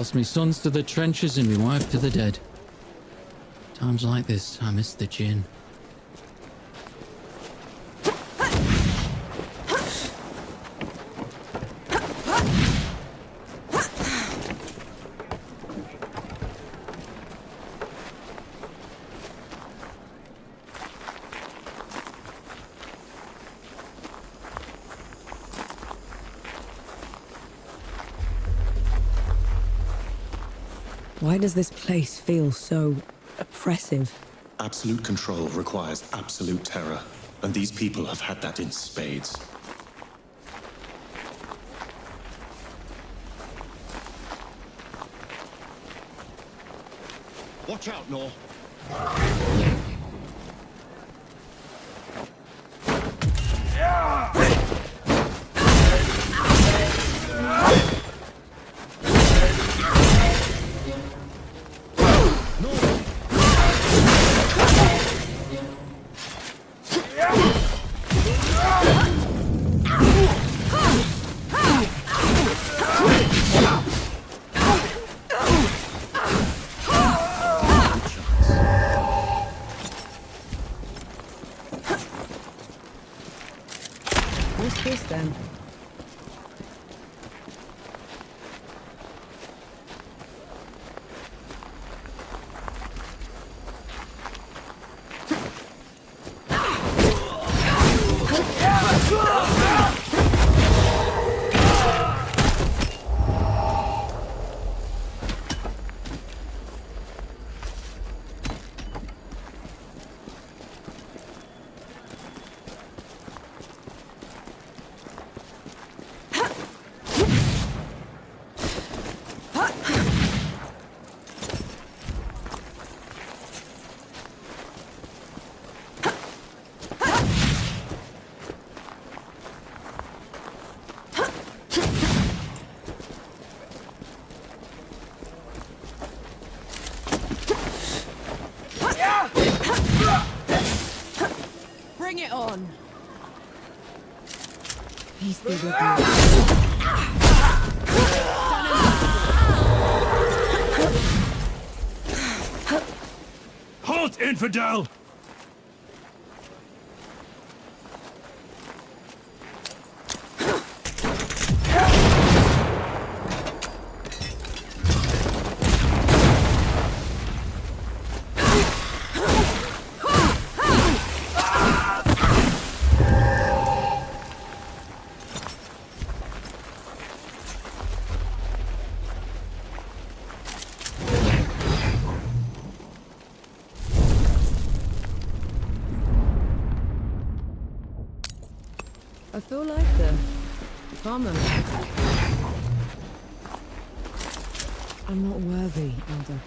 Lost me sons to the trenches and me wife to the dead. Times like this, I miss the gin. Why does this place feel so oppressive? Absolute control requires absolute terror, and these people have had that in spades. Watch out, Nor. What's this then? Bring it on. Peace be with you. Halt, infidel! I feel like the farmer. I'm not worthy, Elder.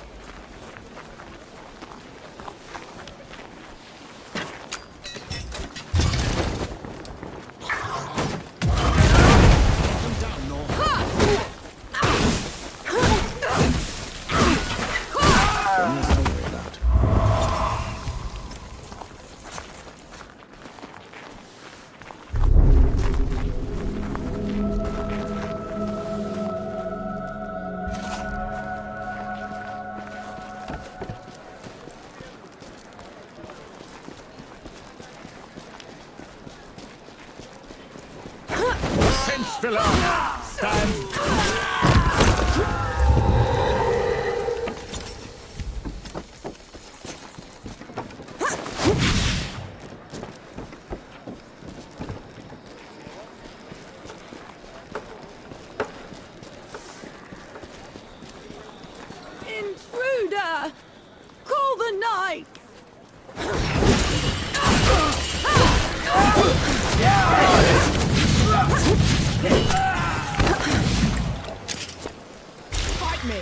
Stand! Intruder! Call the knight! Fight me!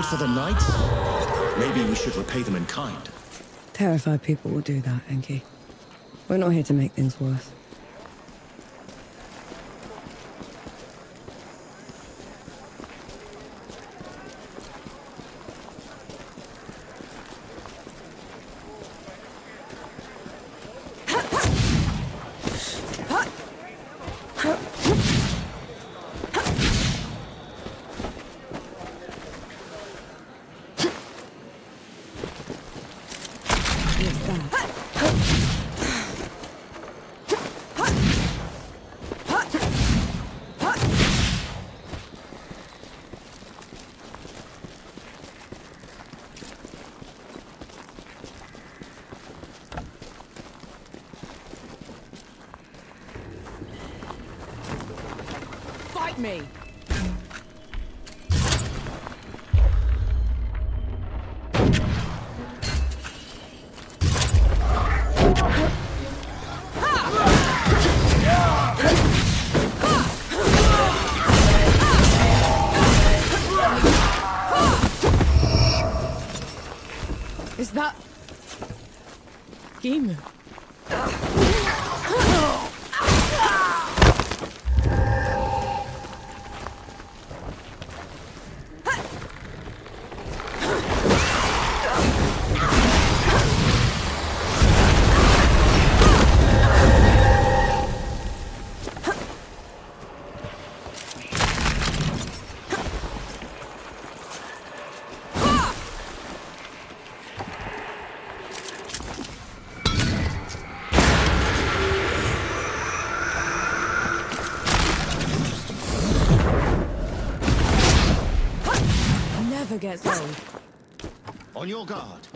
for the knights? Maybe we should repay them in kind. Terrified people will do that, Enki. We're not here to make things worse. Fight me! Is that... Gimu? Never gets old. On your guard.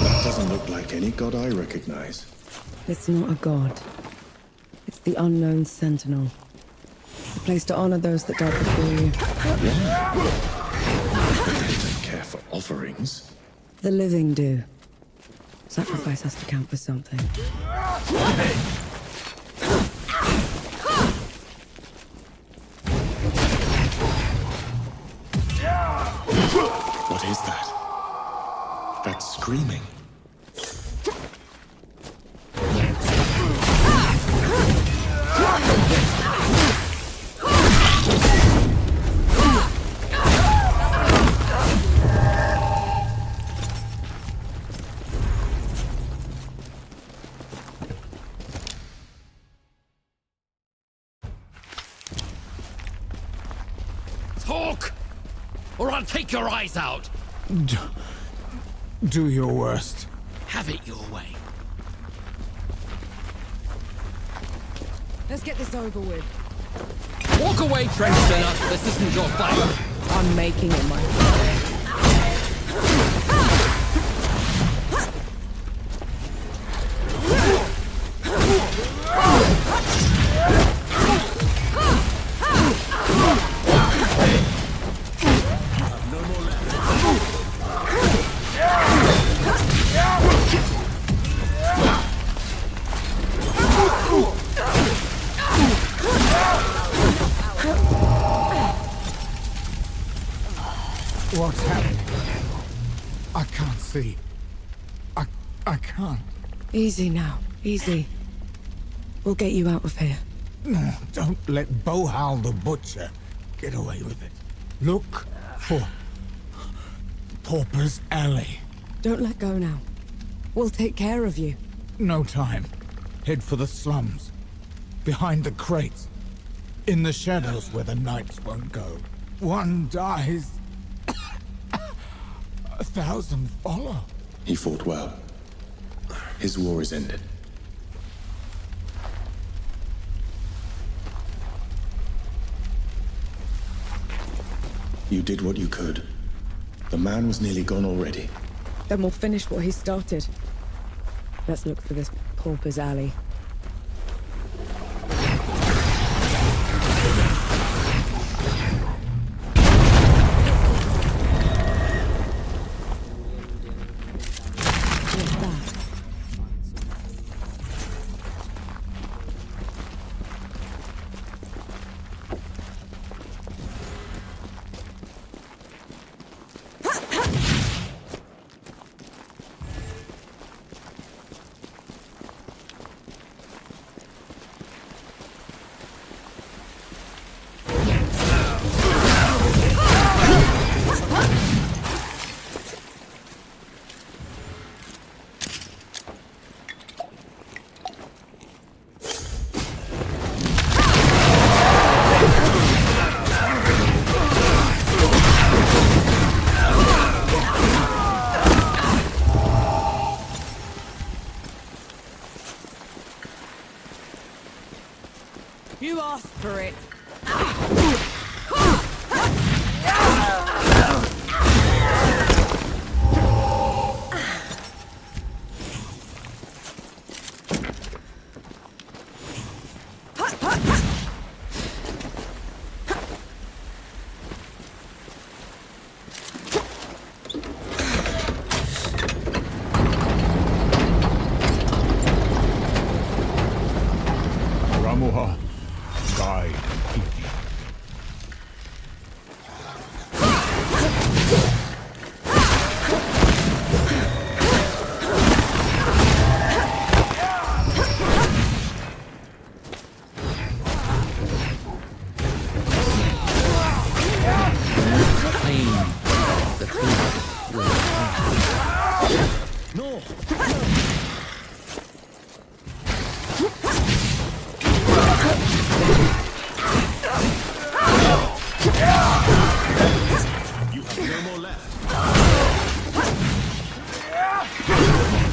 That doesn't look like any god I recognize. It's not a god. It's the unknown sentinel. A place to honor those that died before you. They don't care for offerings. The living do. Sacrifice has to count for something. What is that? That's screaming. Talk! Or I'll take your eyes out! Do your worst. Have it your way. Let's get this over with. Walk away, trench spinner! This isn't your fight! I'm making it my What's happening? I can't see. I can't. Easy now. Easy. We'll get you out of here. No, don't let Bohal the Butcher get away with it. Look for Pauper's Alley. Don't let go now. We'll take care of you. No time. Head for the slums. Behind the crates. In the shadows where the knights won't go. One dies. 1,000 follow. He fought well. His war is ended. You did what you could. The man was nearly gone already. Then we'll finish what he started. Let's look for this Pauper's Alley. You asked for it. Ramuha, guide and keep me. Claim the flint will No! You have no more left. We're in the clear now.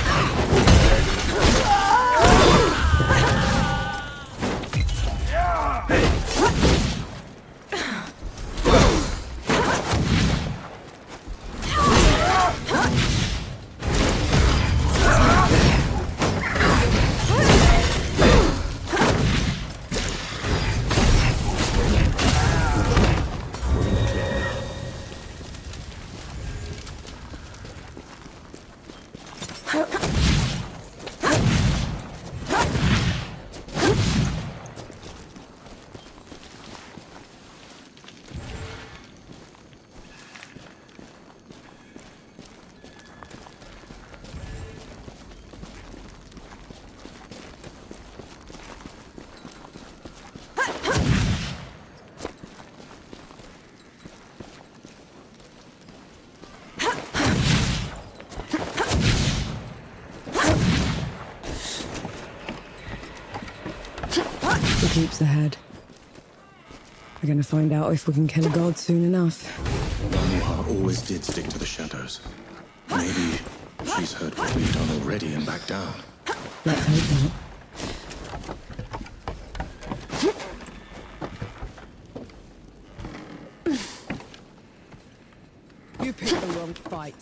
The keep's ahead. We're gonna find out if we can kill a god soon enough. Ramuha always did stick to the shadows. Maybe she's heard what we've done already and backed down. Let's hope not. You picked the wrong fight.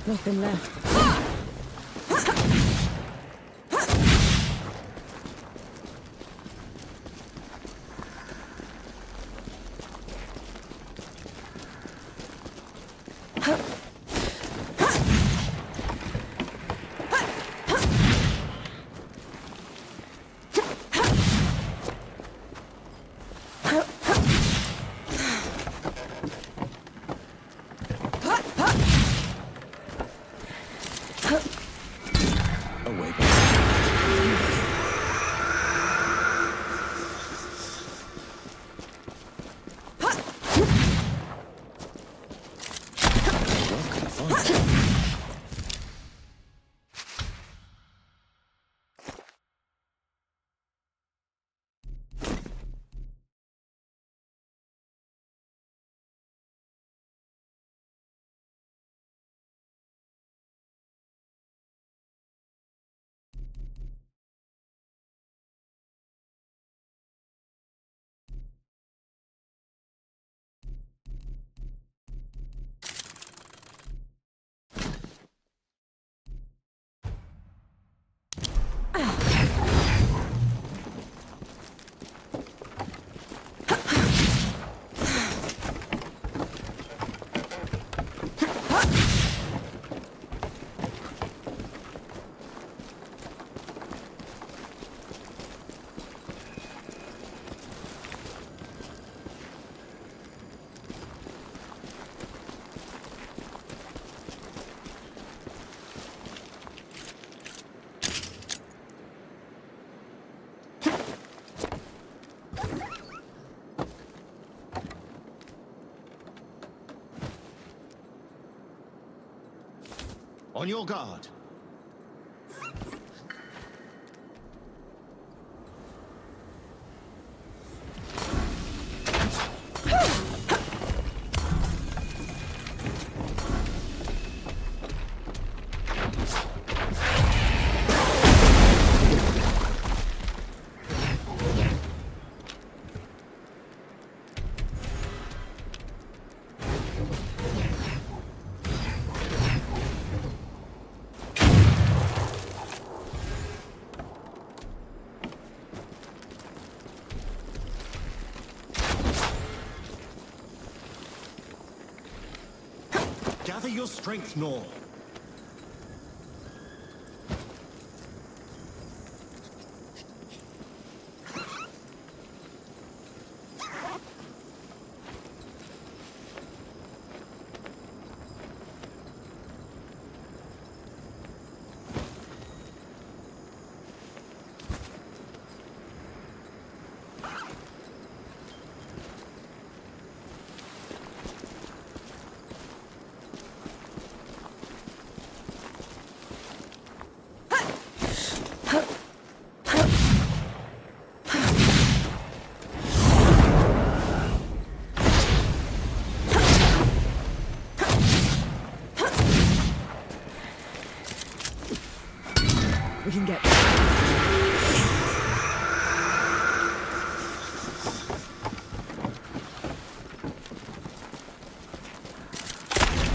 Nothing left. Away. Welcome, fun. On your guard. Gather your strength, Nor. We can get...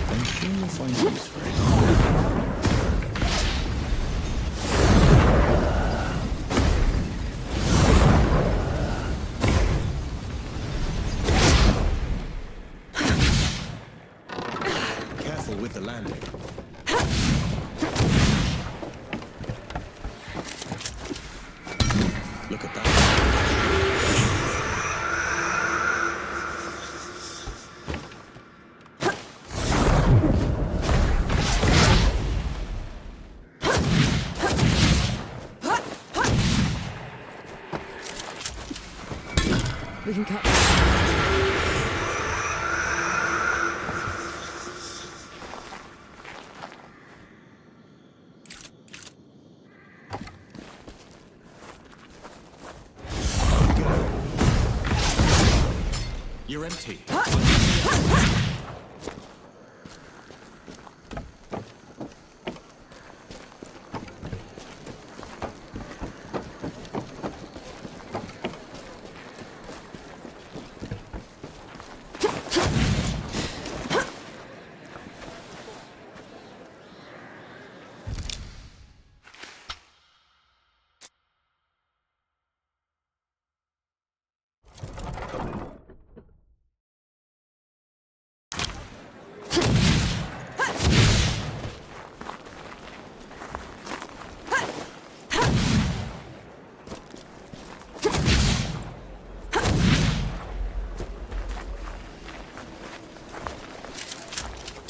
I'm sure you'll find use for it. Careful with the landing. Look at that. We can cut... You're empty.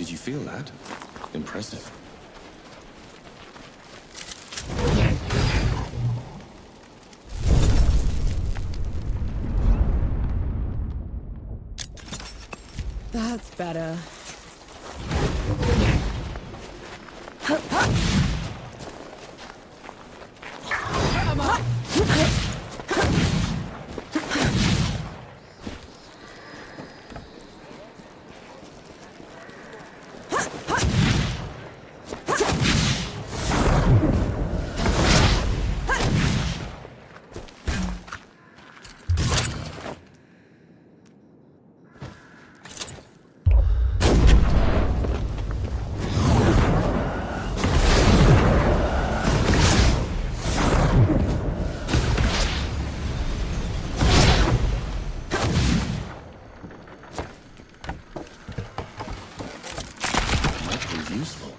Did you feel that? Impressive. That's better. Useful.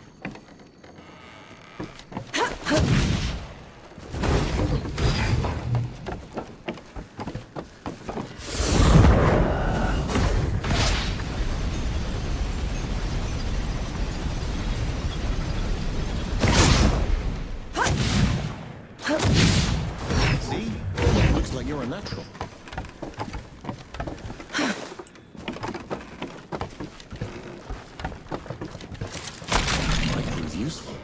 See? Looks like you're a natural. Useful.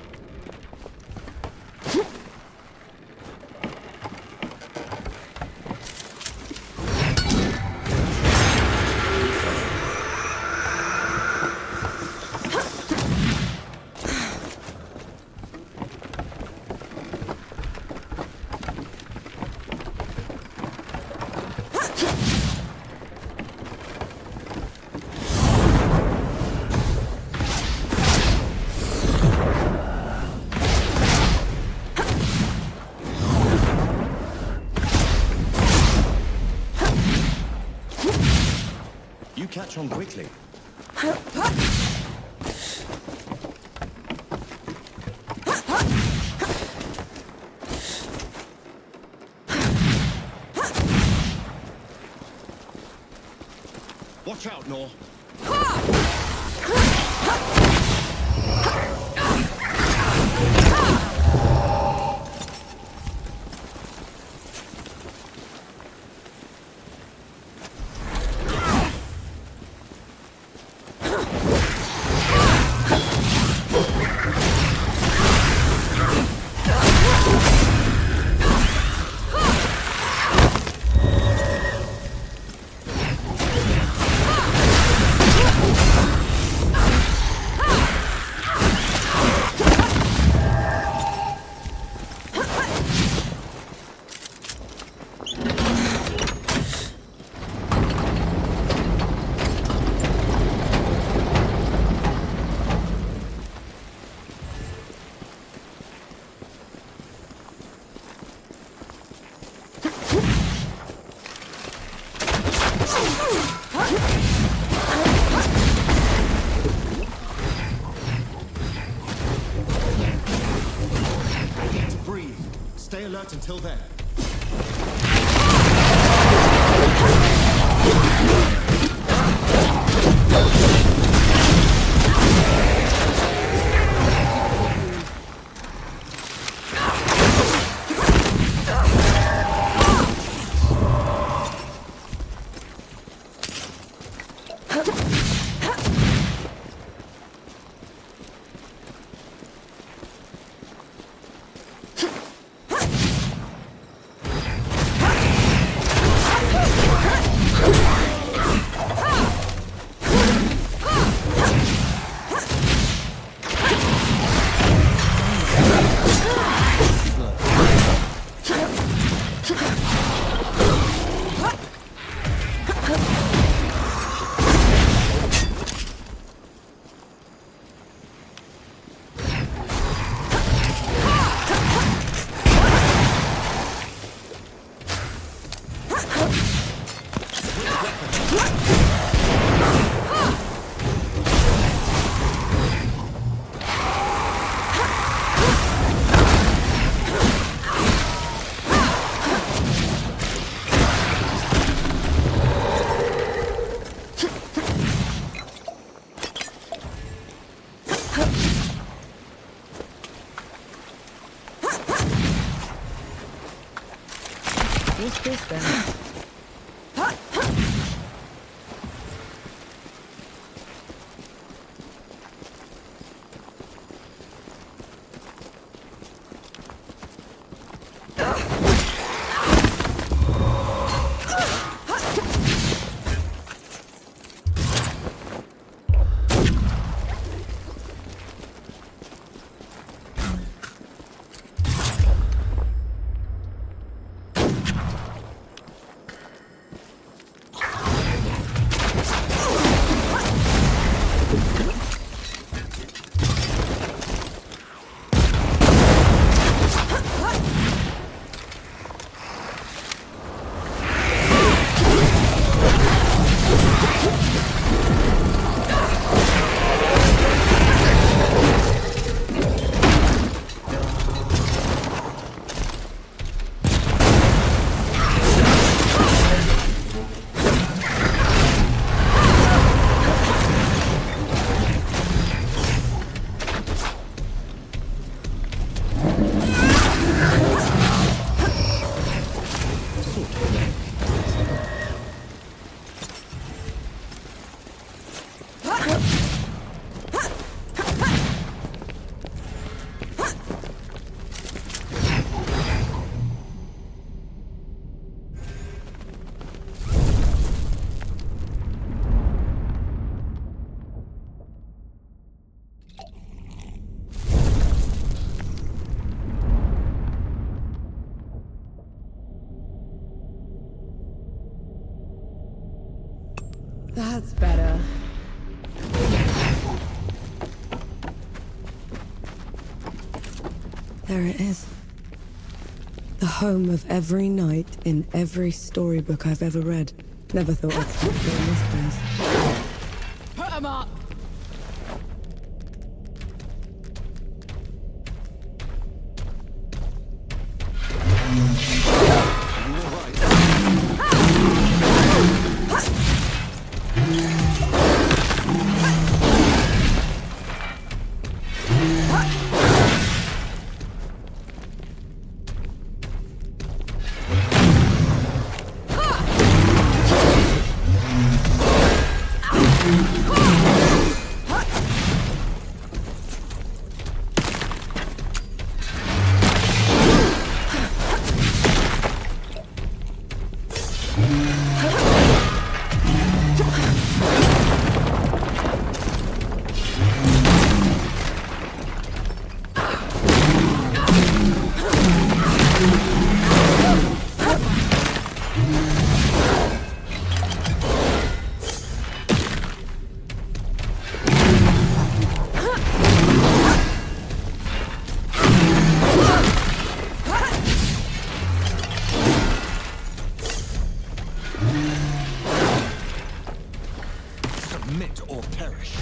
You catch on quickly. Watch out, Nor. Breathe. Stay alert until then. That's better. There it is. The home of every knight in every storybook I've ever read. Never thought I'd stop doing this place. Put 'em up! Submit or perish.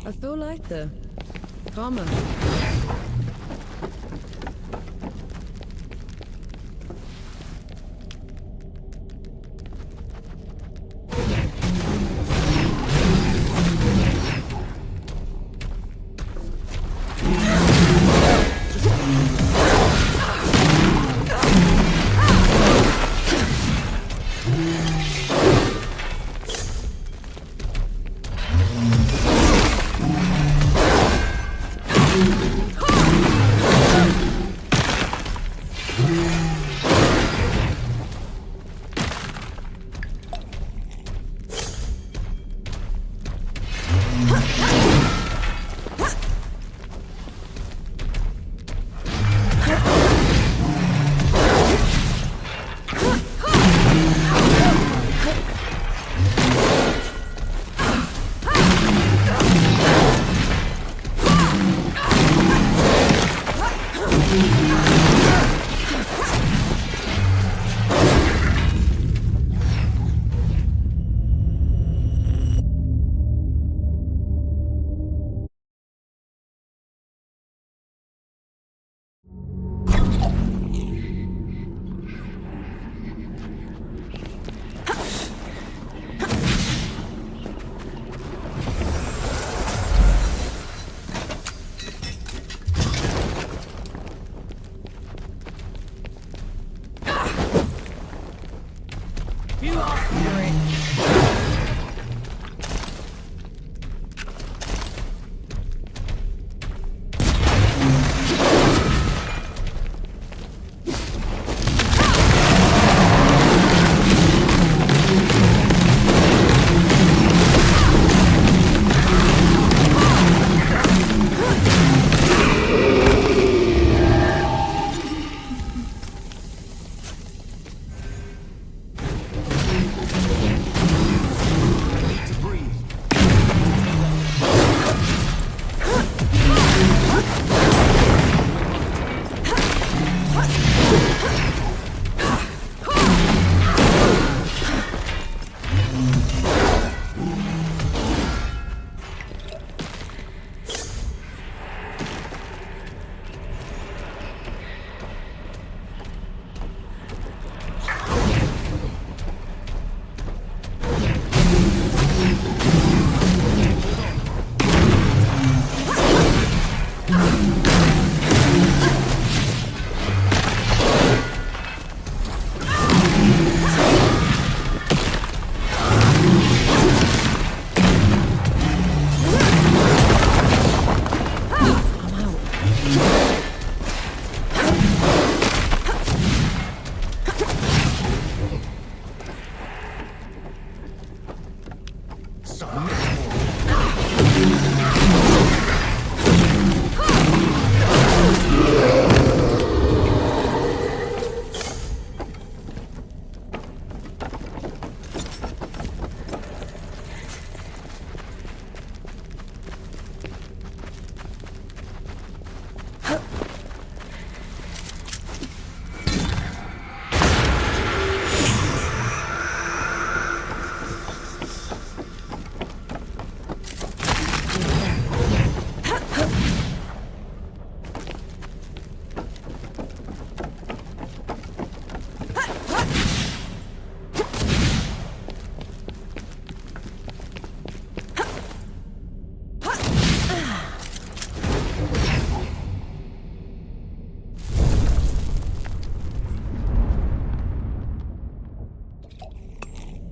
I feel lighter. Calmer.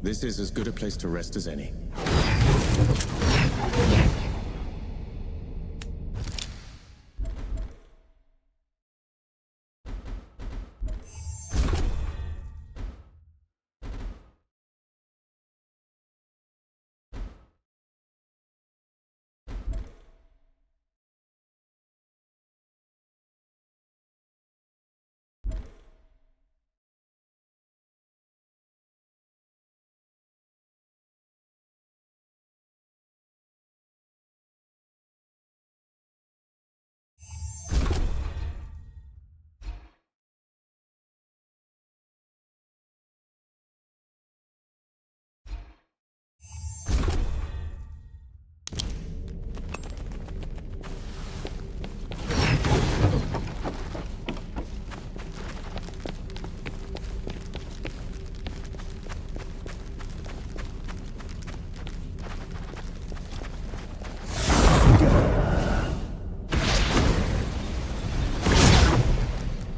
This is as good a place to rest as any.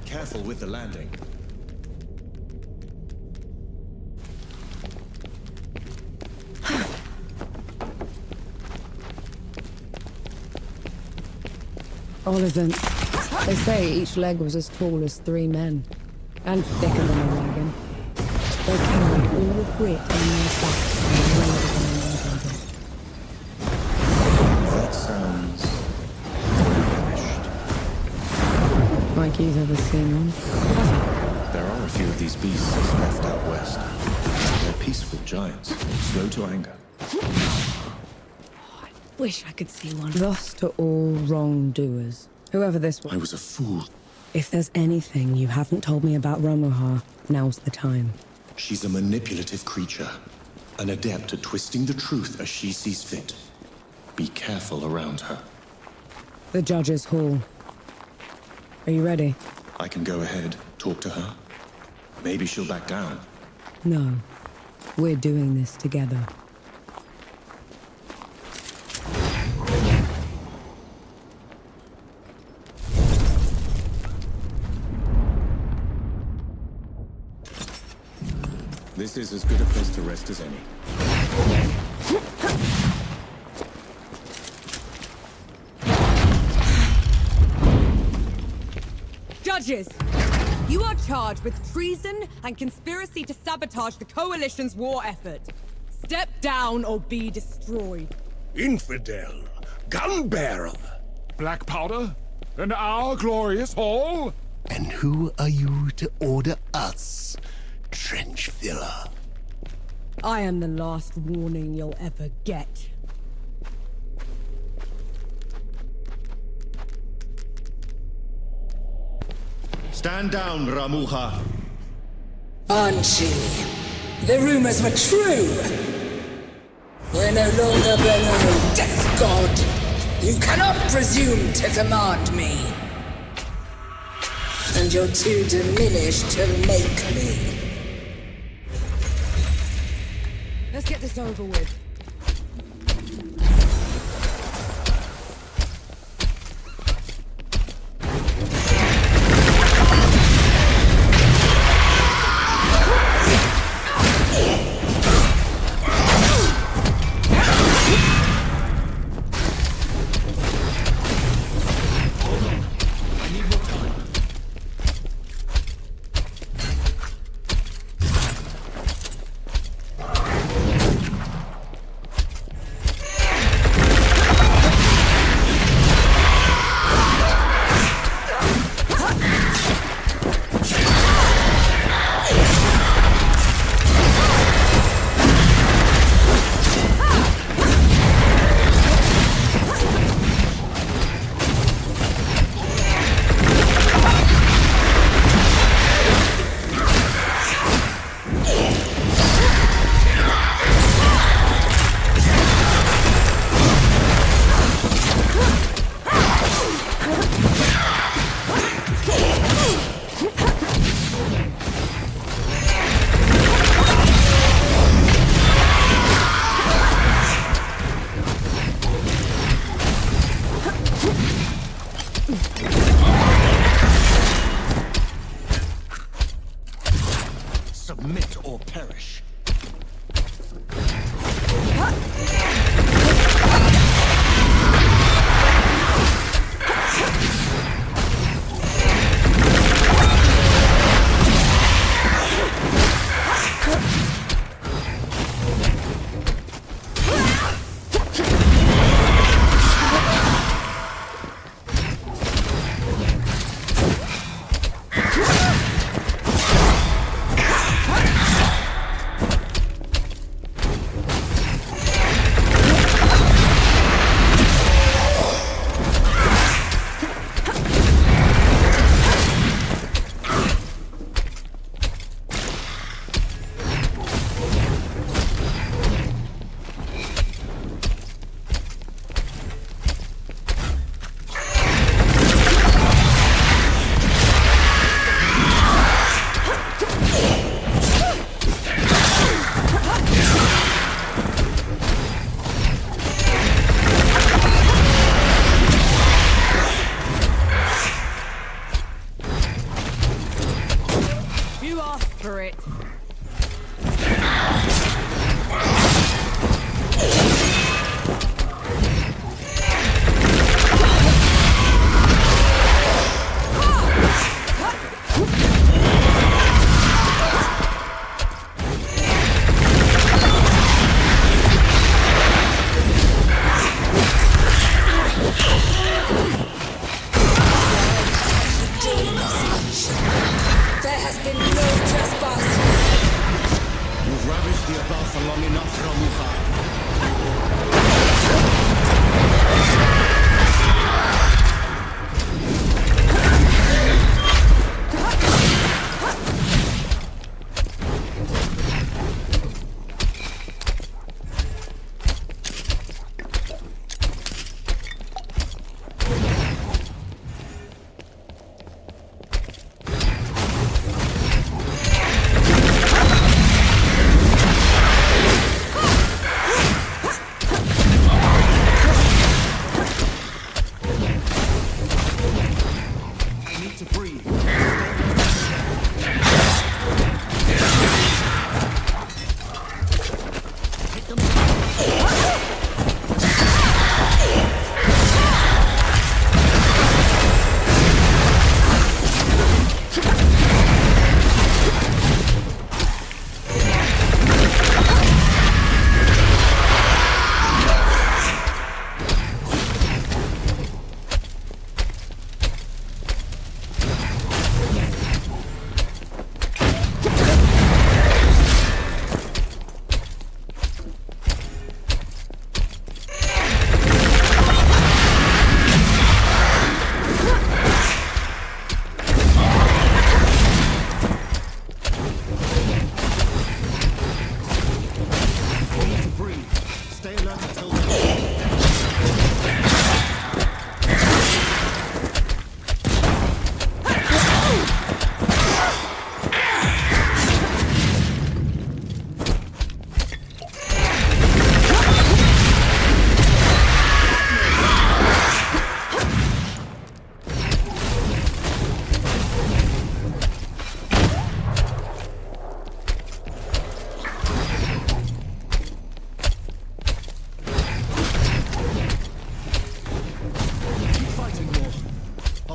Careful with the landing. Oliphant. They say each leg was as tall as 3 men, and thicker than a wagon. They carried all the grit on their backs and rode upon their That sounds finished. Like you've ever seen one. There are a few of these beasts left out west. They're peaceful giants, slow to anger. Wish I could see one. Thus to all wrongdoers. Whoever this was. I was a fool. If there's anything you haven't told me about Romohar, now's the time. She's a manipulative creature, an adept at twisting the truth as she sees fit. Be careful around her. The Judge's Hall. Are you ready? I can go ahead, talk to her. Maybe she'll back down. No. We're doing this together. This is as good a place to rest as any. Judges! You are charged with treason and conspiracy to sabotage the Coalition's war effort. Step down or be destroyed. Infidel, gun-bearer. Black powder? And our glorious hall? And who are you to order us, trench filler? I am the last warning you'll ever get. Stand down, Ramuha. Banshee, the rumors were true. We're no longer below Death God. You cannot presume to command me. And you're too diminished to make me. Let's get this over with.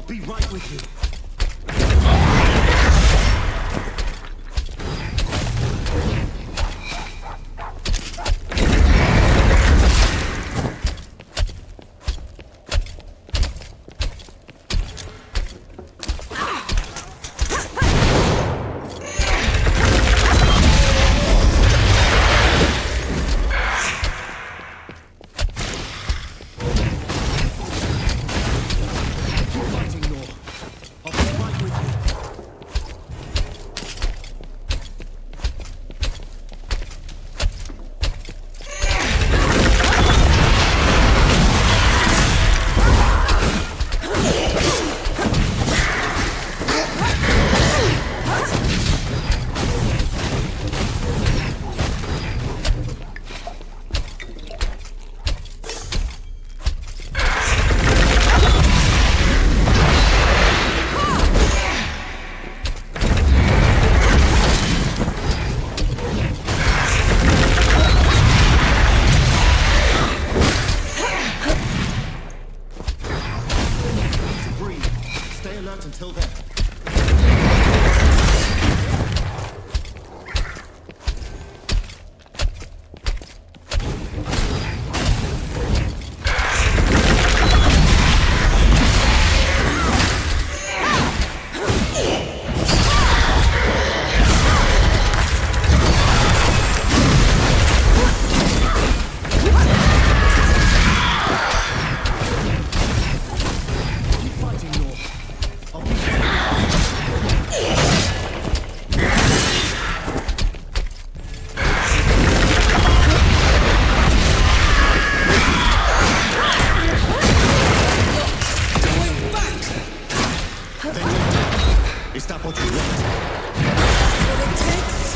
I'll be right with you. Until then. Is that what you want? That's what it takes.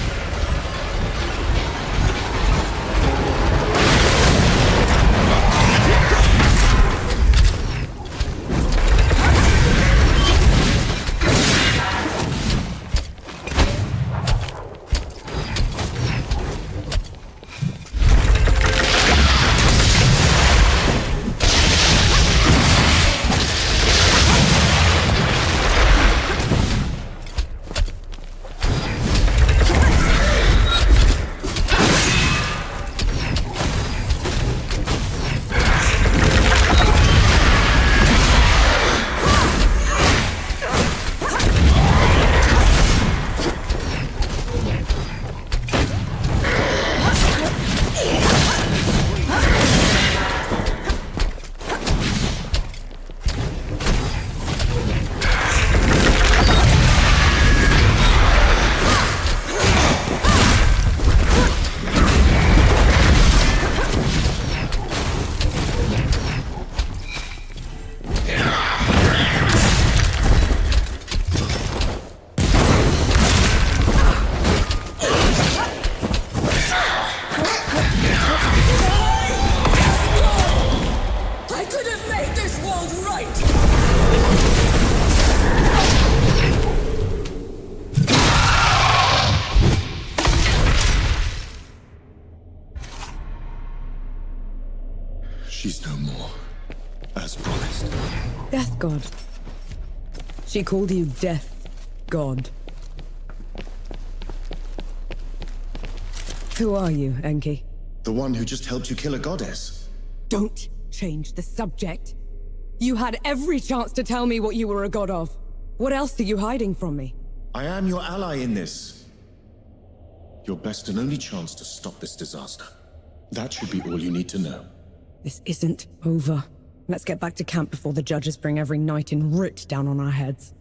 She's no more, as promised. Death God. She called you Death God. Who are you, Enki? The one who just helped you kill a goddess. Don't change the subject. You had every chance to tell me what you were a god of. What else are you hiding from me? I am your ally in this. Your best and only chance to stop this disaster. That should be all you need to know. This isn't over. Let's get back to camp before the judges bring every knight in writ down on our heads.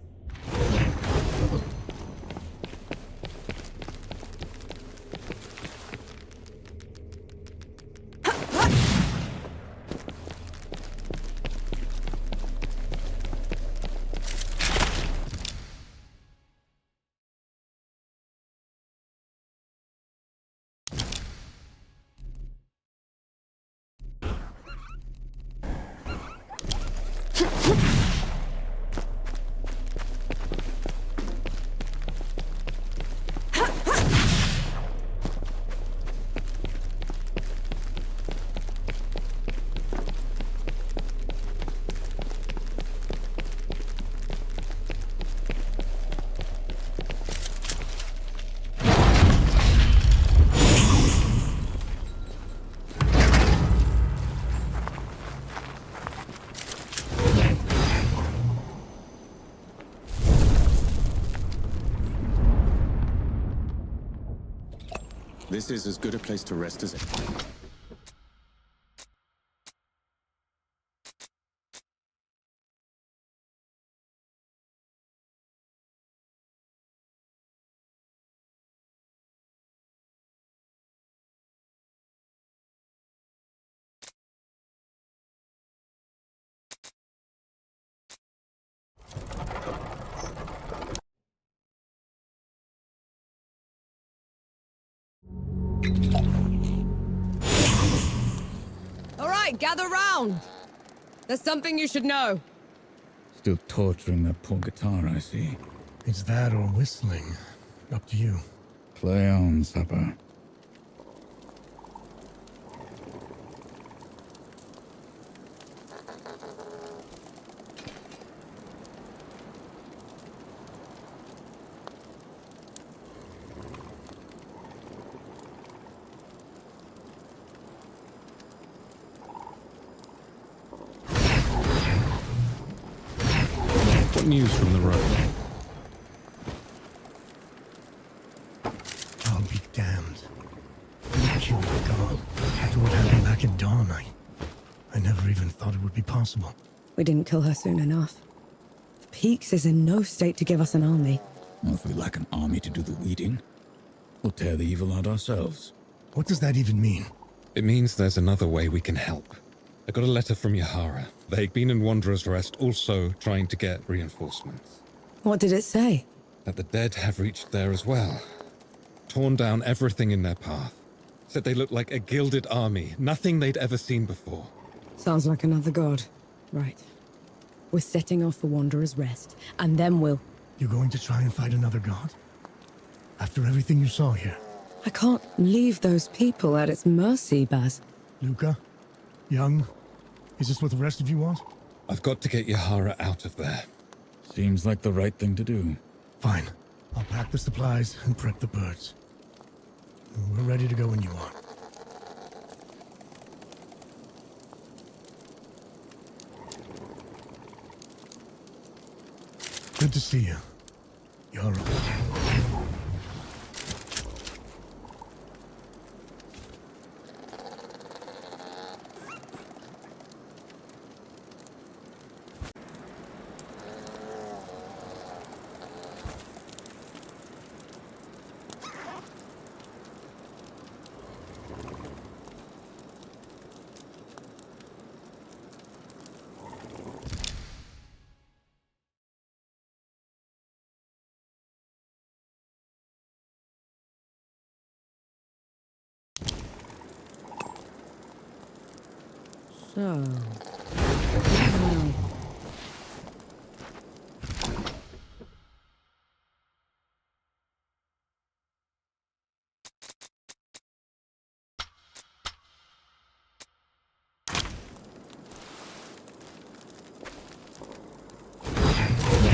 This is as good a place to rest as it. All right, gather round. There's something you should know. Still torturing that poor guitar, I see. It's that or whistling. Up to you. Play on, Supper. What news from the road? I'll be damned. You killed the god. After what happened back at dawn, I never even thought it would be possible. We didn't kill her soon enough. Peaks is in no state to give us an army. Well, if we lack an army to do the weeding, we'll tear the evil out ourselves. What does that even mean? It means there's another way we can help. I got a letter from Yahara. They'd been in Wanderer's Rest, also trying to get reinforcements. What did it say? That the dead have reached there as well. Torn down everything in their path. Said they looked like a gilded army, nothing they'd ever seen before. Sounds like another god. Right. We're setting off for Wanderer's Rest, and then we'll... You're going to try and fight another god? After everything you saw here? I can't leave those people at its mercy, Baz. Luca? Young? Is this what the rest of you want? I've got to get Yahara out of there. Seems like the right thing to do. Fine. I'll pack the supplies and prep the birds. We're ready to go when you are. Good to see you. You're right. So...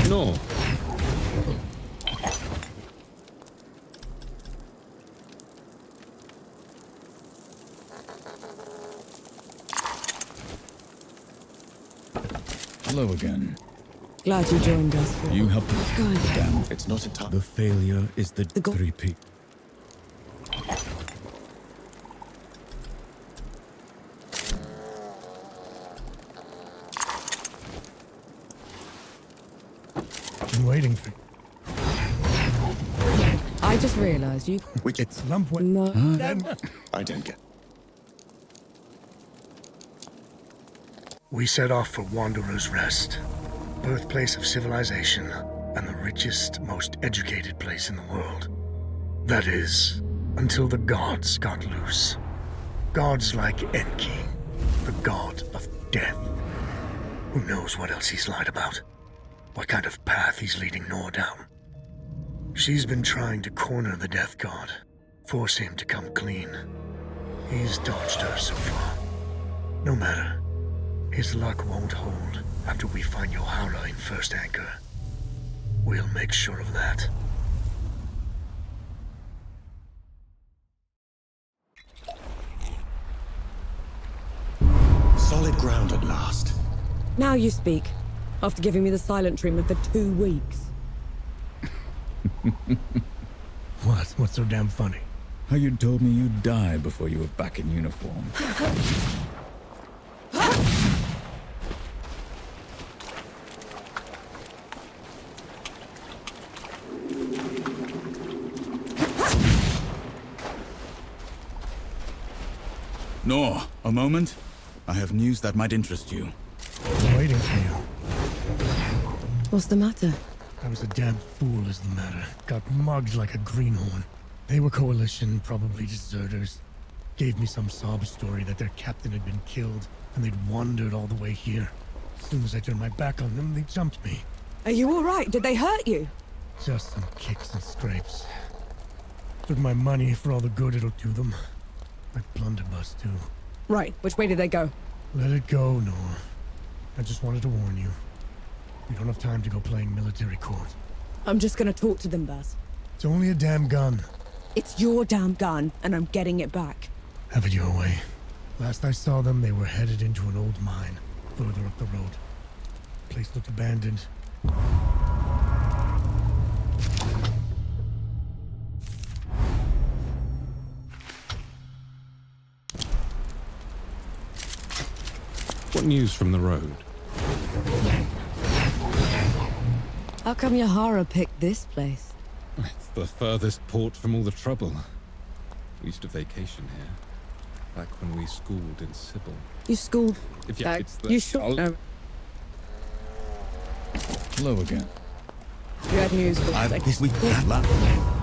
No. Hello again. Glad you joined us. You helped us. Good. Damn. It's not a time. The failure is the The go- repeat. Been waiting for... I just realized you... Which It's Lumpway. No. I don't get. We set off for Wanderer's Rest, birthplace of civilization, and the richest, most educated place in the world. That is, until the gods got loose. Gods like Enki, the god of death. Who knows what else he's lied about? What kind of path he's leading Nor down? She's been trying to corner the death god, force him to come clean. He's dodged her so far. No matter. His luck won't hold after we find Yahara in First Anchor. We'll make sure of that. Solid ground at last. Now you speak. After giving me the silent treatment for 2 weeks. What? What's so damn funny? How you told me you'd die before you were back in uniform. Nor, a moment. I have news that might interest you. I'm waiting for you. What's the matter? I was a damn fool is the matter. Got mugged like a greenhorn. They were Coalition, probably deserters. Gave me some sob story that their captain had been killed, and they'd wandered all the way here. As soon as I turned my back on them, they jumped me. Are you alright? Did they hurt you? Just some kicks and scrapes. Took my money for all the good it'll do them. My blunderbuss, too. Right, which way did they go? Let it go, Nor. I just wanted to warn you. We don't have time to go playing military court. I'm just gonna talk to them, Baz. It's only a damn gun. It's your damn gun, and I'm getting it back. Have it your way. Last I saw them, they were headed into an old mine, further up the road. Place looked abandoned. What news from the road? How come Yahara picked this place? It's the furthest port from all the trouble. We used to vacation here. Back when we schooled in Sybil. You schooled... If you, it's the, you sure? No. Hello again. You had news for a second. We had that.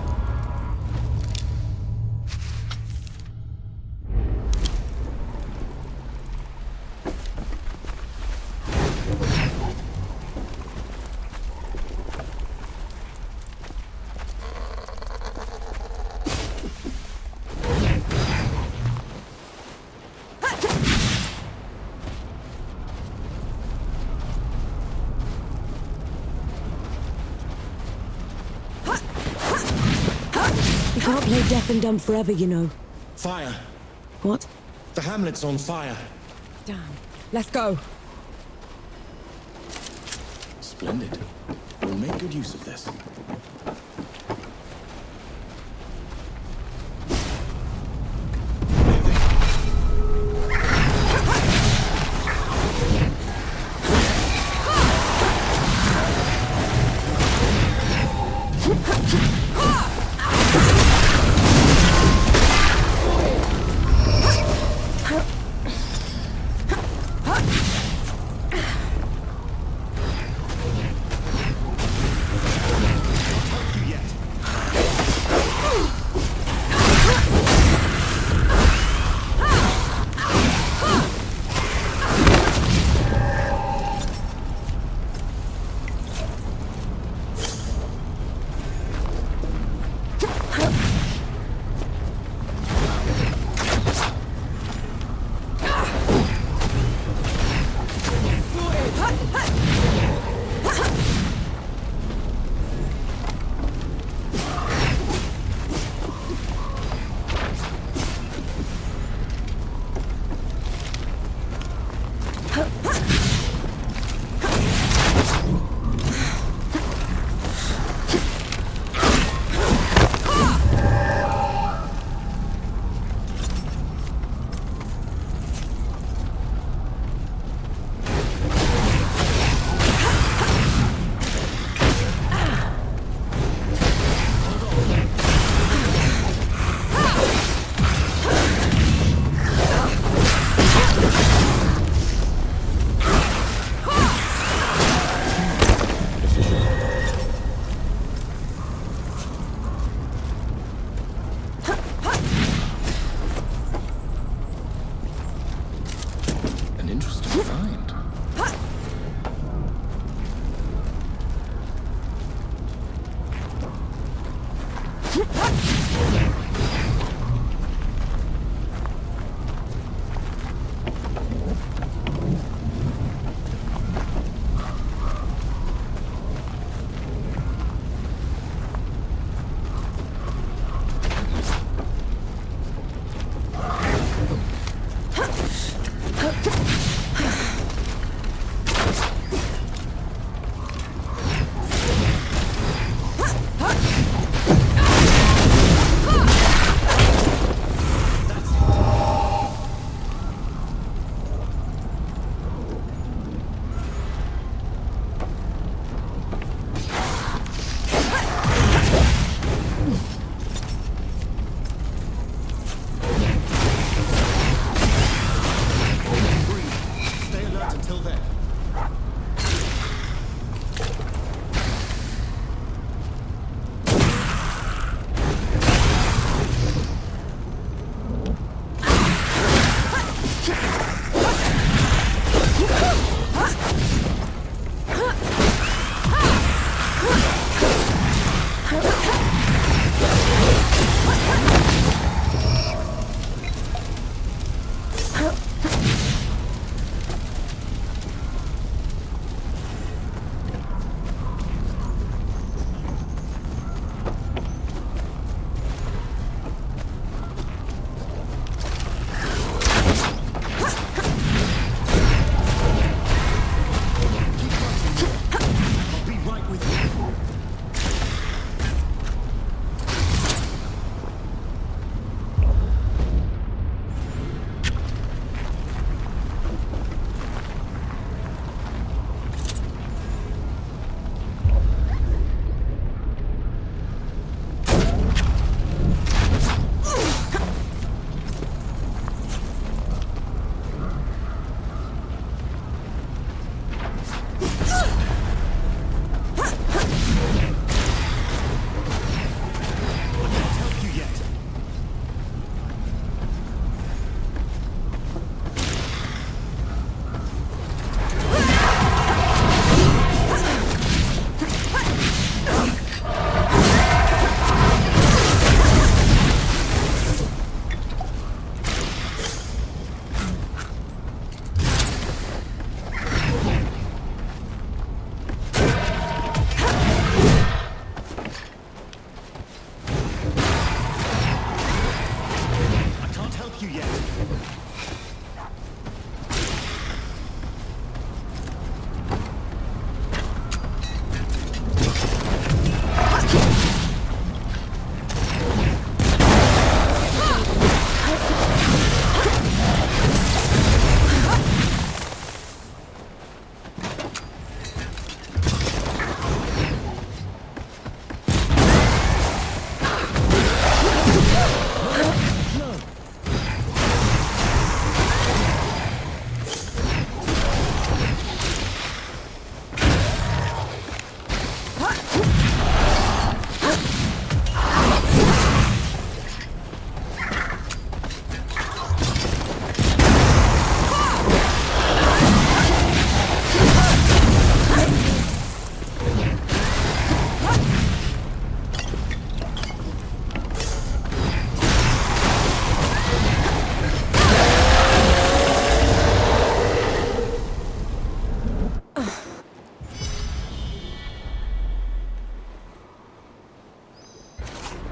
You can't play deaf and dumb forever, you know. Fire! What? The hamlet's on fire. Damn. Let's go. Splendid. We'll make good use of this.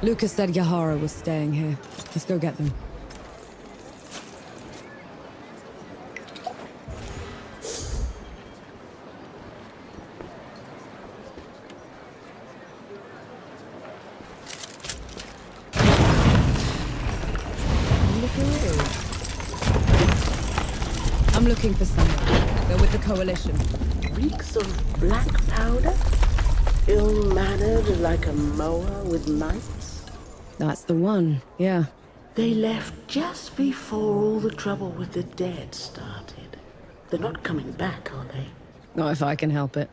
Lucas said Yahara was staying here. Let's go get them. I'm looking for someone. They're with the Coalition. Reeks of black powder? Ill-mannered like a mower with mites? That's the one, yeah. They left just before all the trouble with the dead started. They're not coming back, are they? Not if I can help it.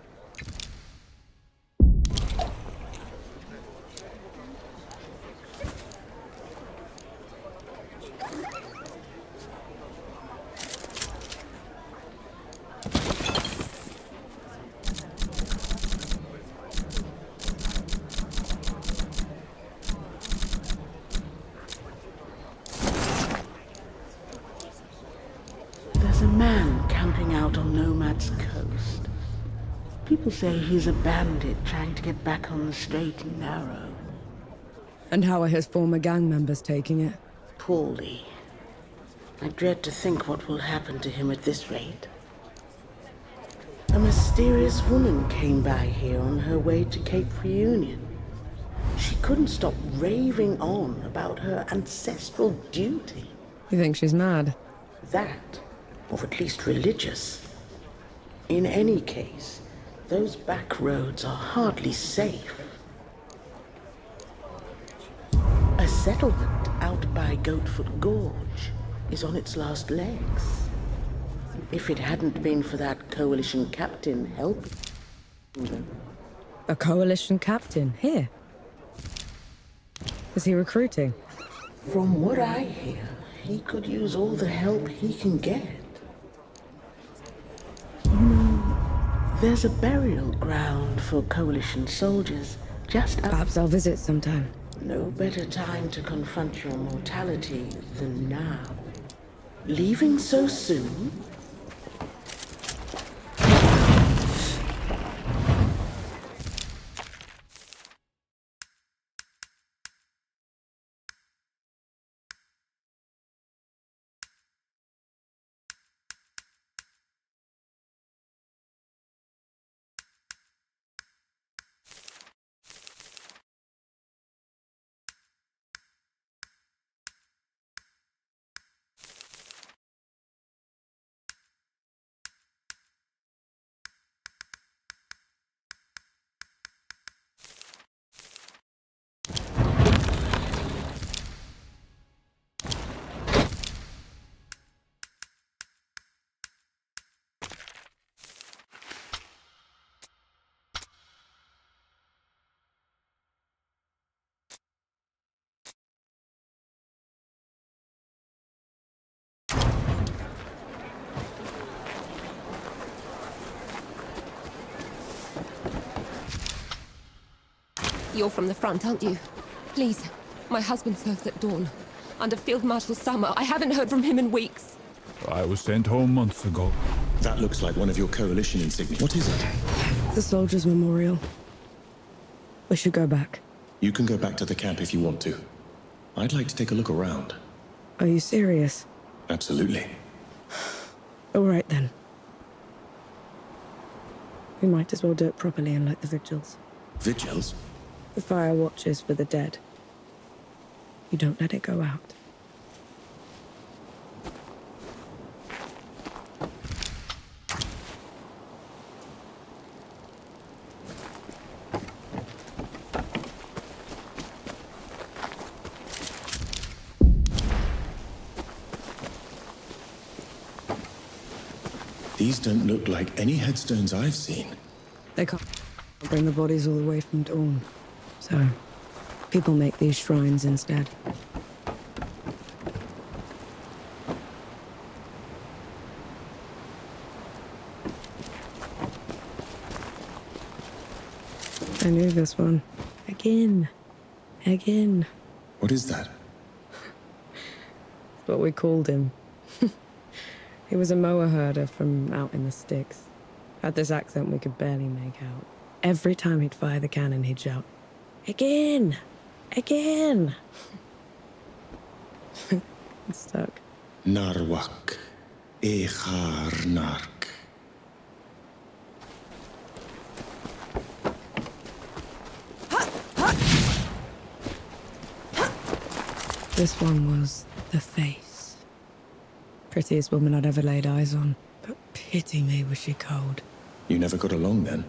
There's a man camping out on Nomad's coast. People say he's a bandit trying to get back on the straight and narrow. And how are his former gang members taking it? Poorly. I dread to think what will happen to him at this rate. A mysterious woman came by here on her way to Cape Reunion. She couldn't stop raving on about her ancestral duty. You think she's mad? That, or at least religious. In any case, those back roads are hardly safe. A settlement out by Goatfoot Gorge is on its last legs. If it hadn't been for that Coalition captain helping them. A Coalition captain? Here? Is he recruiting? From what I hear, he could use all the help he can get. You know, there's a burial ground for Coalition soldiers just up. Perhaps I'll visit sometime. No better time to confront your mortality than now. Leaving so soon? You're from the front, aren't you? Please, my husband serves at dawn. Under Field Marshal Summer. I haven't heard from him in weeks. I was sent home months ago. That looks like one of your Coalition insignia. What is it? The Soldiers' Memorial. We should go back. You can go back to the camp if you want to. I'd like to take a look around. Are you serious? Absolutely. All right, then. We might as well do it properly and like the vigils. Vigils? The fire watches for the dead. You don't let it go out. These don't look like any headstones I've seen. They can't bring the bodies all the way from Dawn. So, people make these shrines instead. I knew this one. Again. Again. What is that? That's what we called him. He was a mower herder from out in the sticks. Had this accent we could barely make out. Every time he'd fire the cannon, he'd shout, "Again!" Again. It's stuck. Narwak. Echar Nark. This one was the face. Prettiest woman I'd ever laid eyes on. But pity me, was she cold. You never got along then?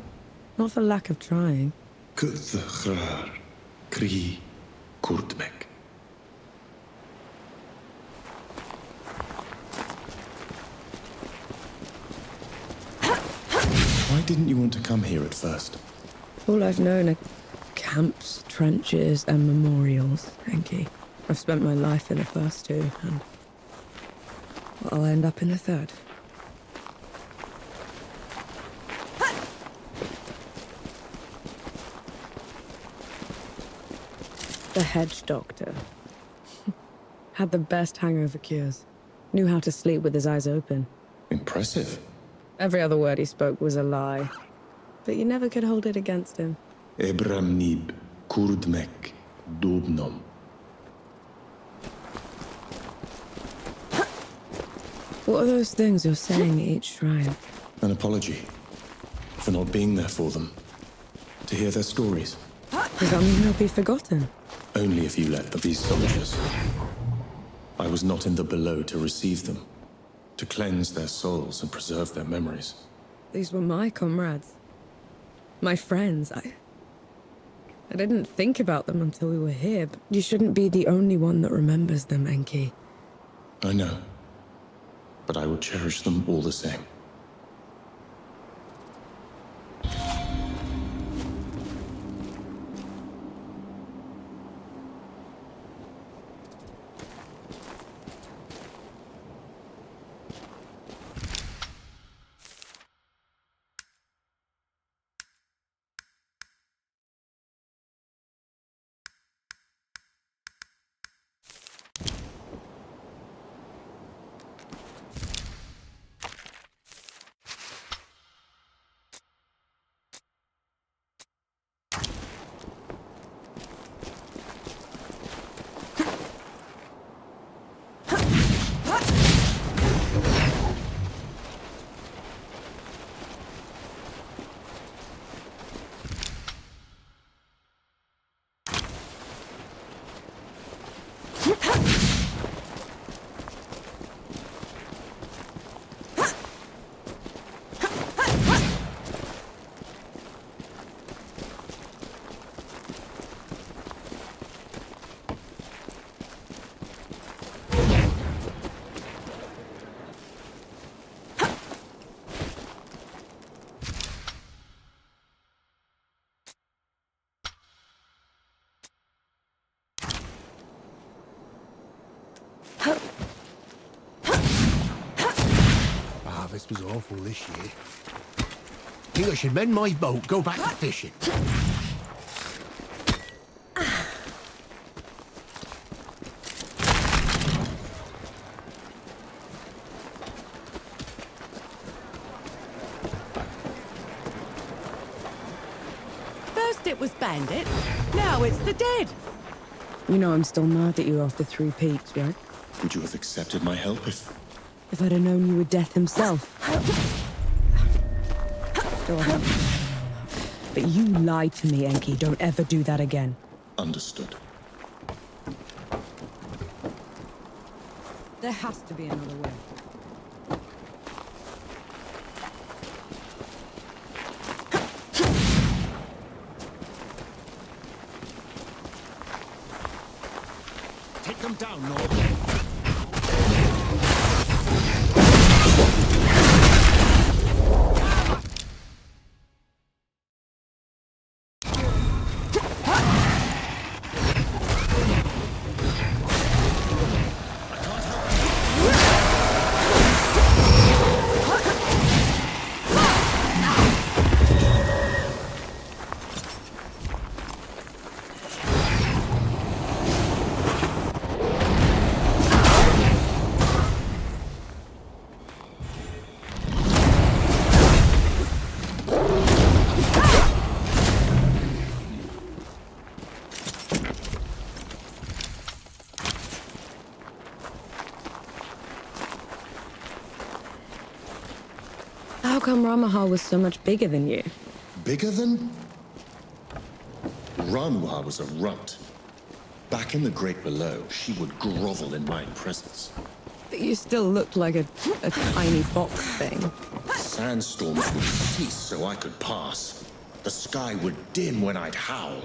Not for lack of trying. Kuthchrar. Kri. Kurtmek. Why didn't you want to come here at first? All I've known are camps, trenches, and memorials, Enki. I've spent my life in the first two, and I'll end up in the third. The hedge doctor. Had the best hangover cures. Knew how to sleep with his eyes open. Impressive. Every other word he spoke was a lie. But you never could hold it against him. Ebramnib. Kurdmek. Dubnom. What are those things you're saying at each shrine? An apology. For not being there for them. To hear their stories. Does that mean they'll be forgotten? Only if you let them be soldiers. I was not in the below to receive them. To cleanse their souls and preserve their memories. These were my comrades. My friends. I didn't think about them until we were here, but you shouldn't be the only one that remembers them, Enki. I know. But I will cherish them all the same. This was awful this year. Think I should mend my boat, go back to fishing. First it was Bandit, now it's the dead. You know I'm still mad at you after 3 peaks, right? Would you have accepted my help If I'd have known you were Death himself. Go on. But you lied to me, Enki. Don't ever do that again. Understood. There has to be another way. Take them down, Lord. come Ramaha was so much bigger than you? Bigger than? Ramuha was a runt. Back in the Great Below, she would grovel in my presence. But you still looked like a tiny fox thing. Sandstorms would cease so I could pass. The sky would dim when I'd howl.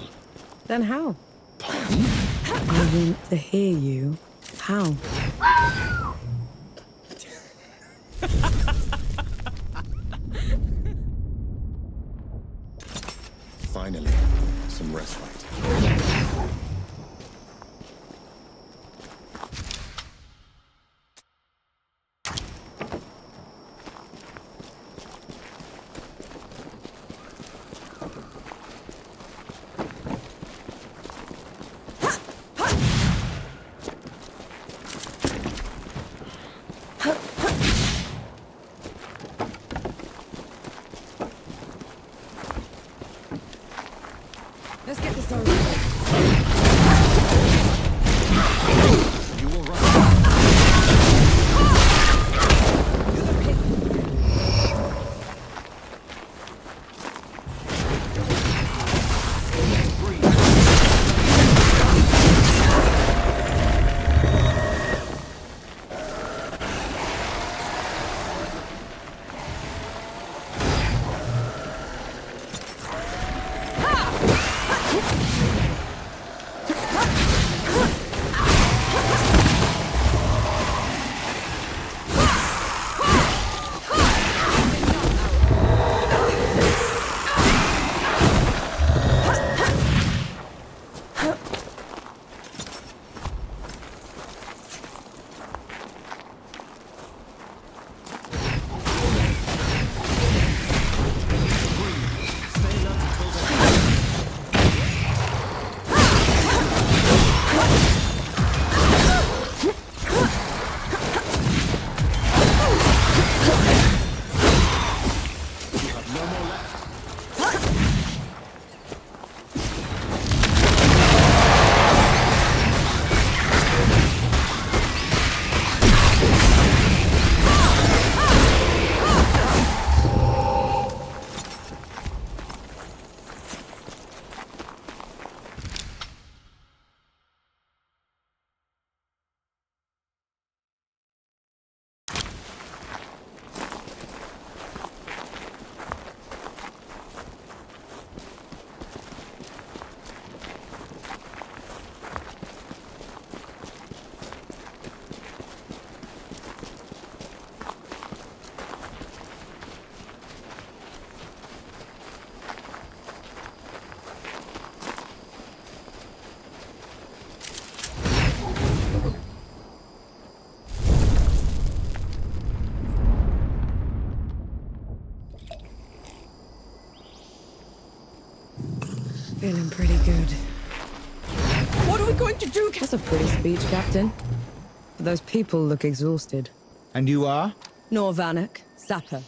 Then how? Pardon? I want to hear you. How? Finally, some respite. Let's get this over with. You will run. Feeling pretty good. What are we going to do? That's a pretty speech, Captain. But those people look exhausted. And you are? Nor Vanek, Sapper.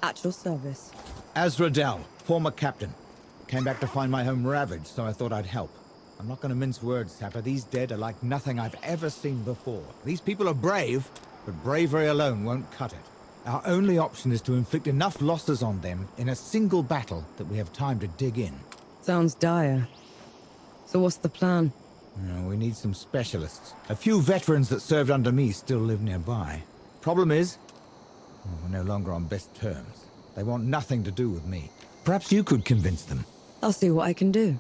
At your service. Azradel, former captain. Came back to find my home ravaged, so I thought I'd help. I'm not going to mince words, Sapper. These dead are like nothing I've ever seen before. These people are brave, but bravery alone won't cut it. Our only option is to inflict enough losses on them in a single battle that we have time to dig in. Sounds dire. So what's the plan? We need some specialists. A few veterans that served under me still live nearby. Problem is, we're no longer on best terms. They want nothing to do with me. Perhaps you could convince them. I'll see what I can do.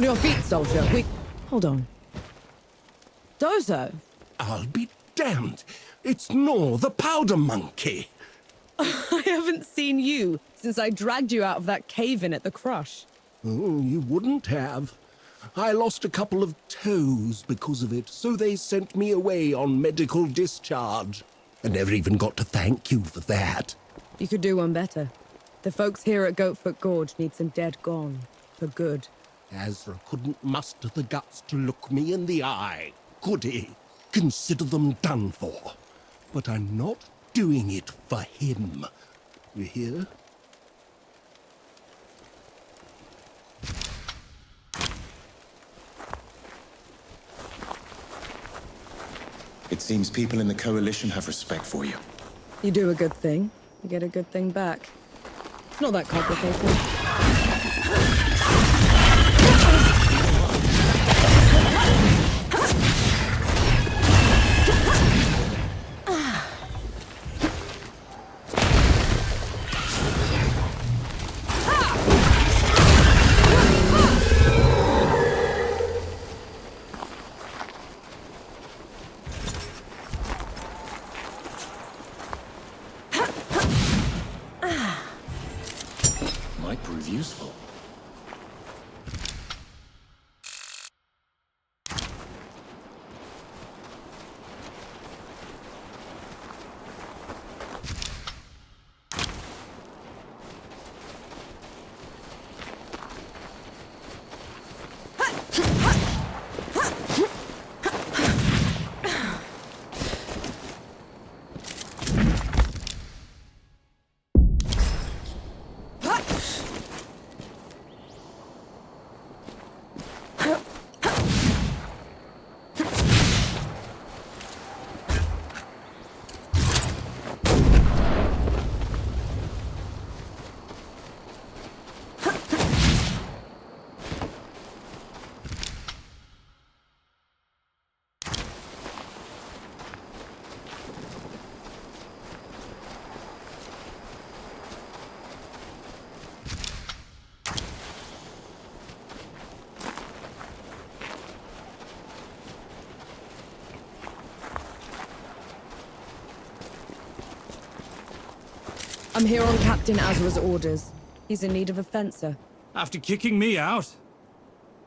On your feet, soldier. Hold on. Dozo? I'll be damned. It's Nor, the powder monkey. I haven't seen you since I dragged you out of that cave-in at the Crush. Oh, you wouldn't have. I lost a couple of toes because of it, so they sent me away on medical discharge. I never even got to thank you for that. You could do one better. The folks here at Goatfoot Gorge need some dead gone. For good. Ezra couldn't muster the guts to look me in the eye, could he? Consider them done for. But I'm not doing it for him. You hear? It seems people in the Coalition have respect for you. You do a good thing, you get a good thing back. It's not that complicated. Might prove useful. I'm here on Captain Azra's orders. He's in need of a fencer. After kicking me out?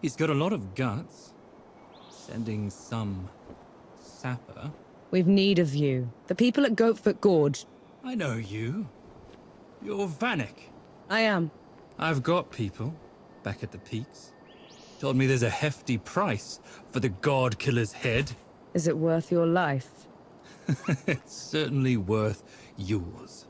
He's got a lot of guts. Sending some sapper. We've need of you. The people at Goatfoot Gorge. I know you. You're Vanek. I am. I've got people back at the peaks. Told me there's a hefty price for the God Killer's head. Is it worth your life? It's certainly worth yours.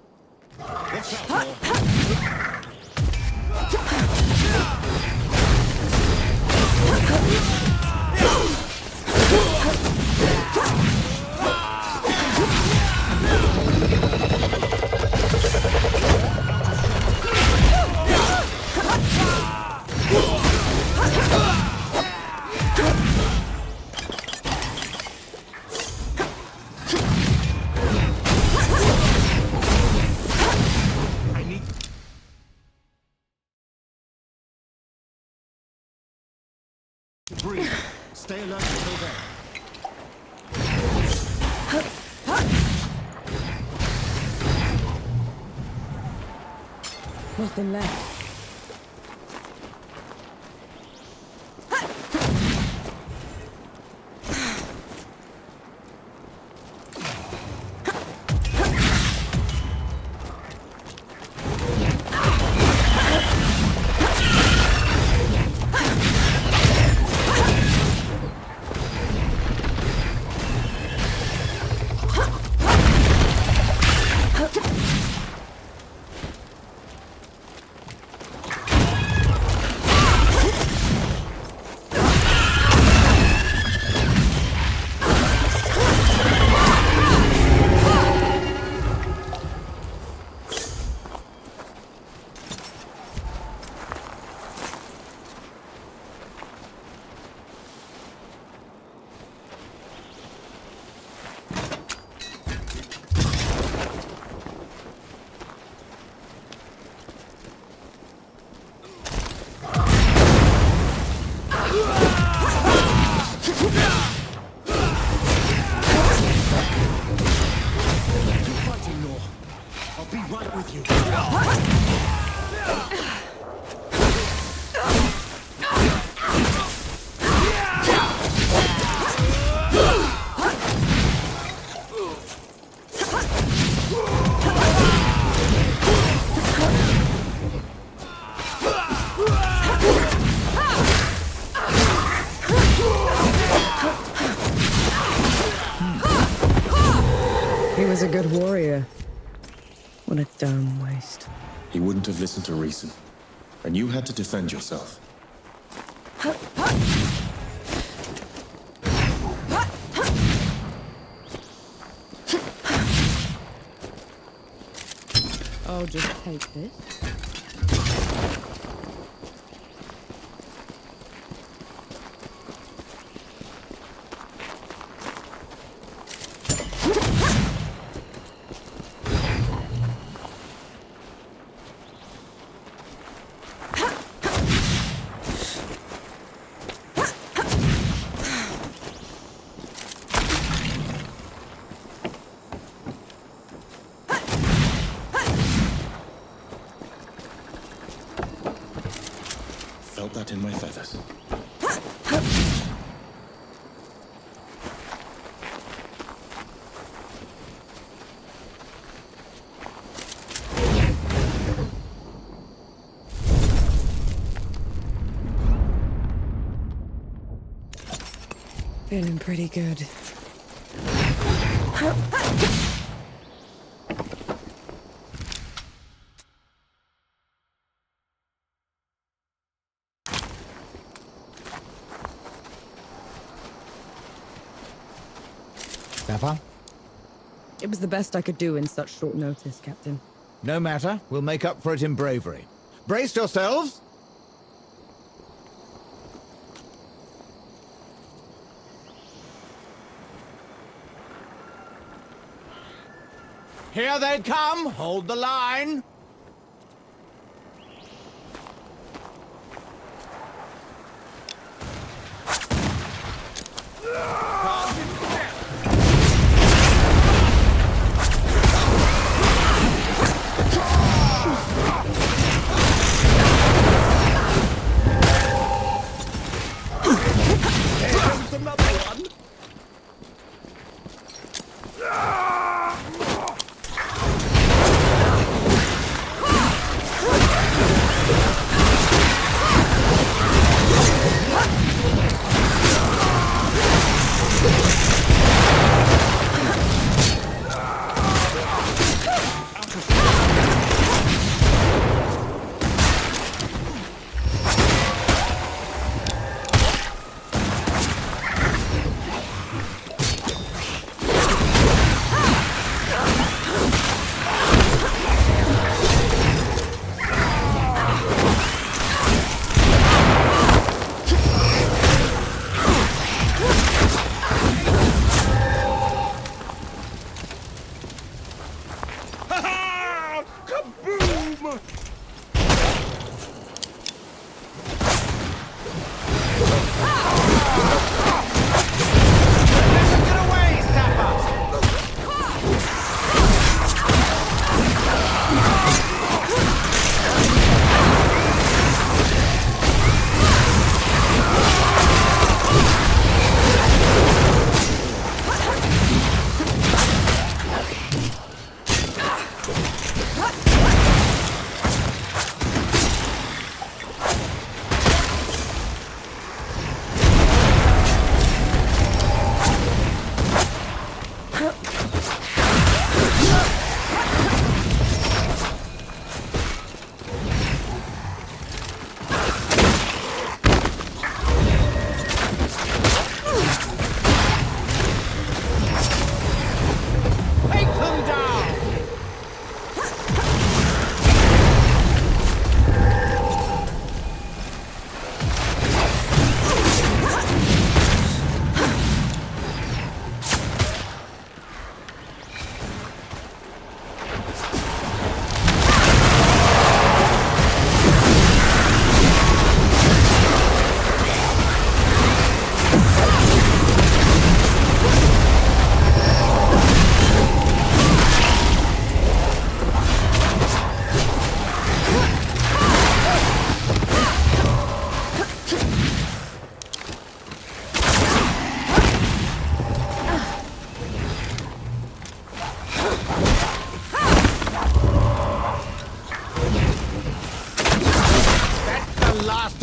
Breathe. Stay alert until then. Nothing left. was a good warrior. What a dumb waste. He wouldn't have listened to reason. And you had to defend yourself. I'll just take this. Felt that in my feathers. Feeling pretty good. Sapper? It was the best I could do in such short notice, Captain. No matter. We'll make up for it in bravery. Brace yourselves! Here they come! Hold the line!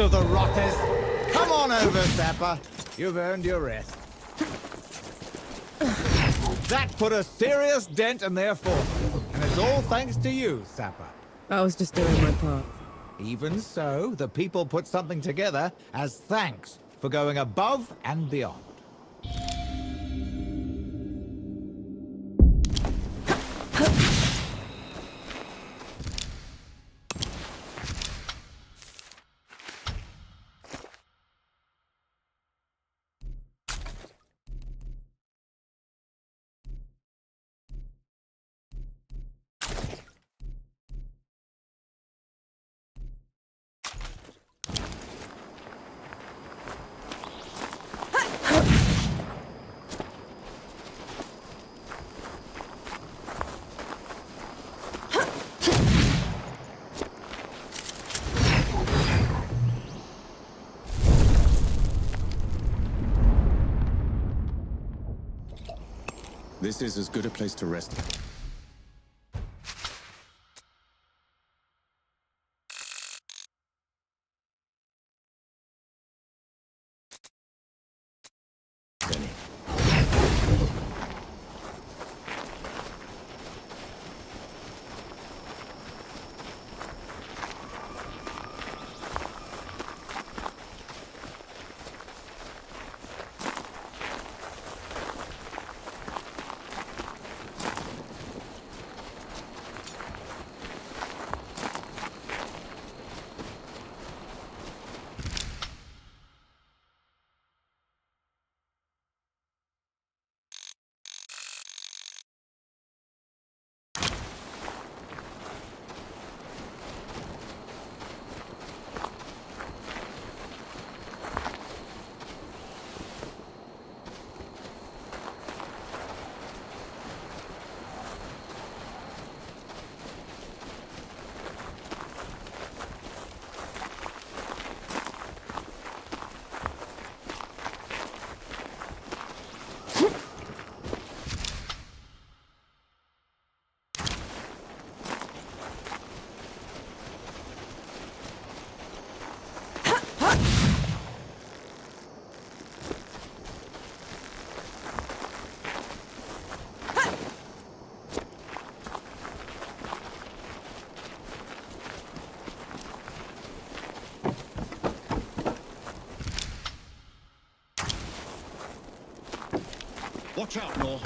of the rotters. Come on over, Sapper. You've earned your rest. That put a serious dent in their forces, and it's all thanks to you, Sapper. I was just doing my part. Even so, the people put something together as thanks for going above and beyond. This is as good a place to rest. Watch out, Nor.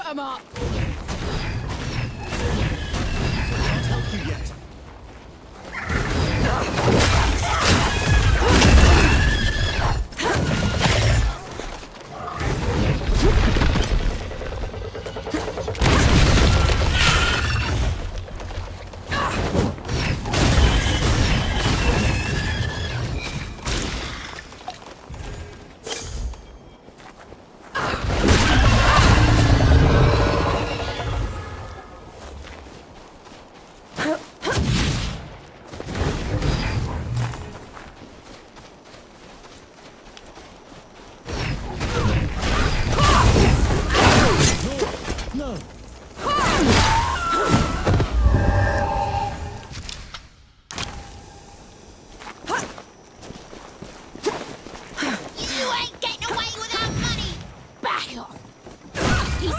Come up! Can't help you yet.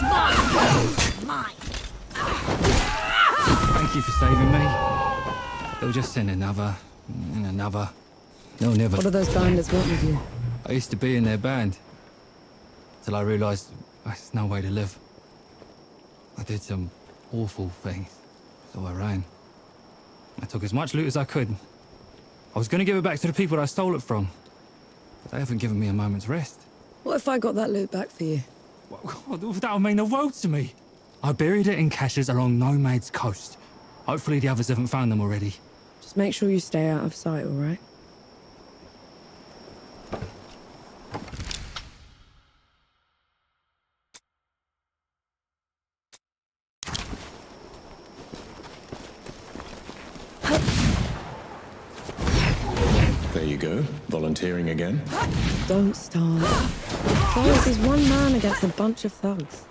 Mine! Thank you for saving me. They'll just send another and another. They'll never... What do those bandits want with you? I used to be in their band. Till I realised that's no way to live. I did some awful things, so I ran. I took as much loot as I could. I was going to give it back to the people that I stole it from. But they haven't given me a moment's rest. What if I got that loot back for you? That would mean the world to me. I buried it in caches along Nomad's coast. Hopefully the others haven't found them already. Just make sure you stay out of sight, all right? There you go. Volunteering again. Don't start. Charles is one man against a bunch of thugs.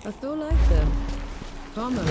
I feel like them. Come on.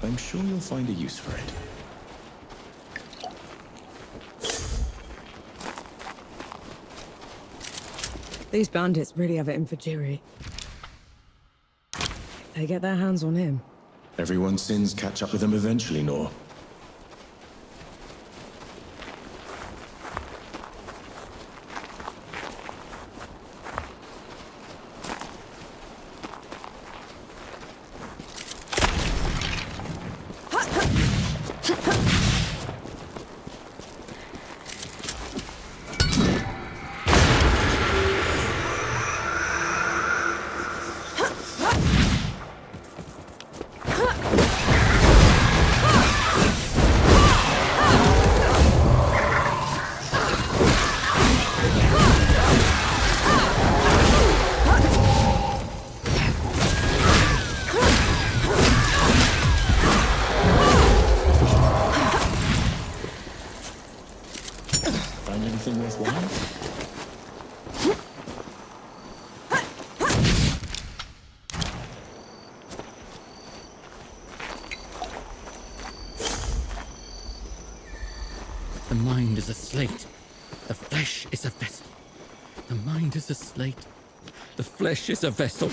I'm sure you'll find a use for it. These bandits really have it in for Jiri. If they get their hands on him. Everyone's sins catch up with them eventually, Nor. Find anything worthwhile? The mind is a slate. The flesh is a vessel. The mind is a slate. The flesh is a vessel.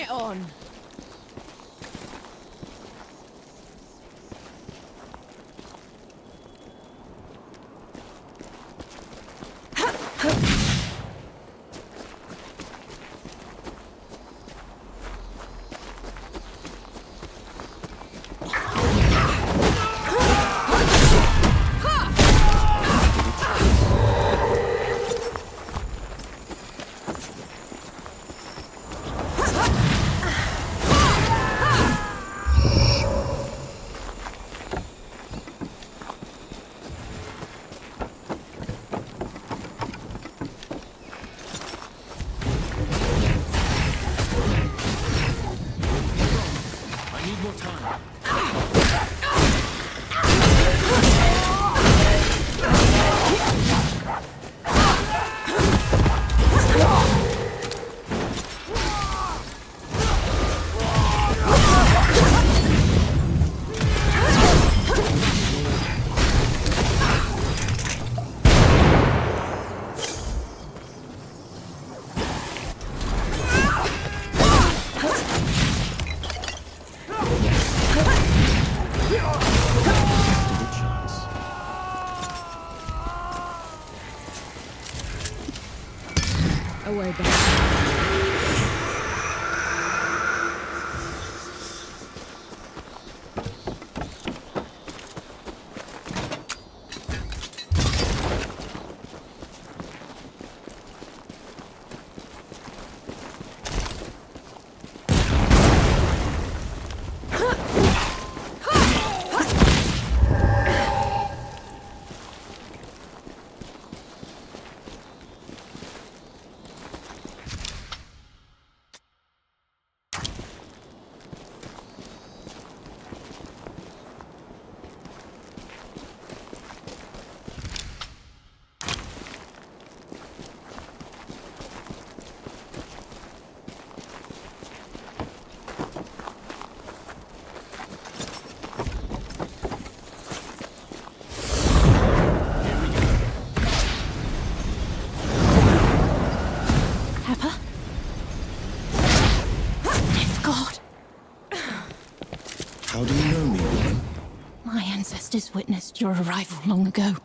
it on! Away back. How do you know me, woman? My ancestors witnessed your arrival long ago.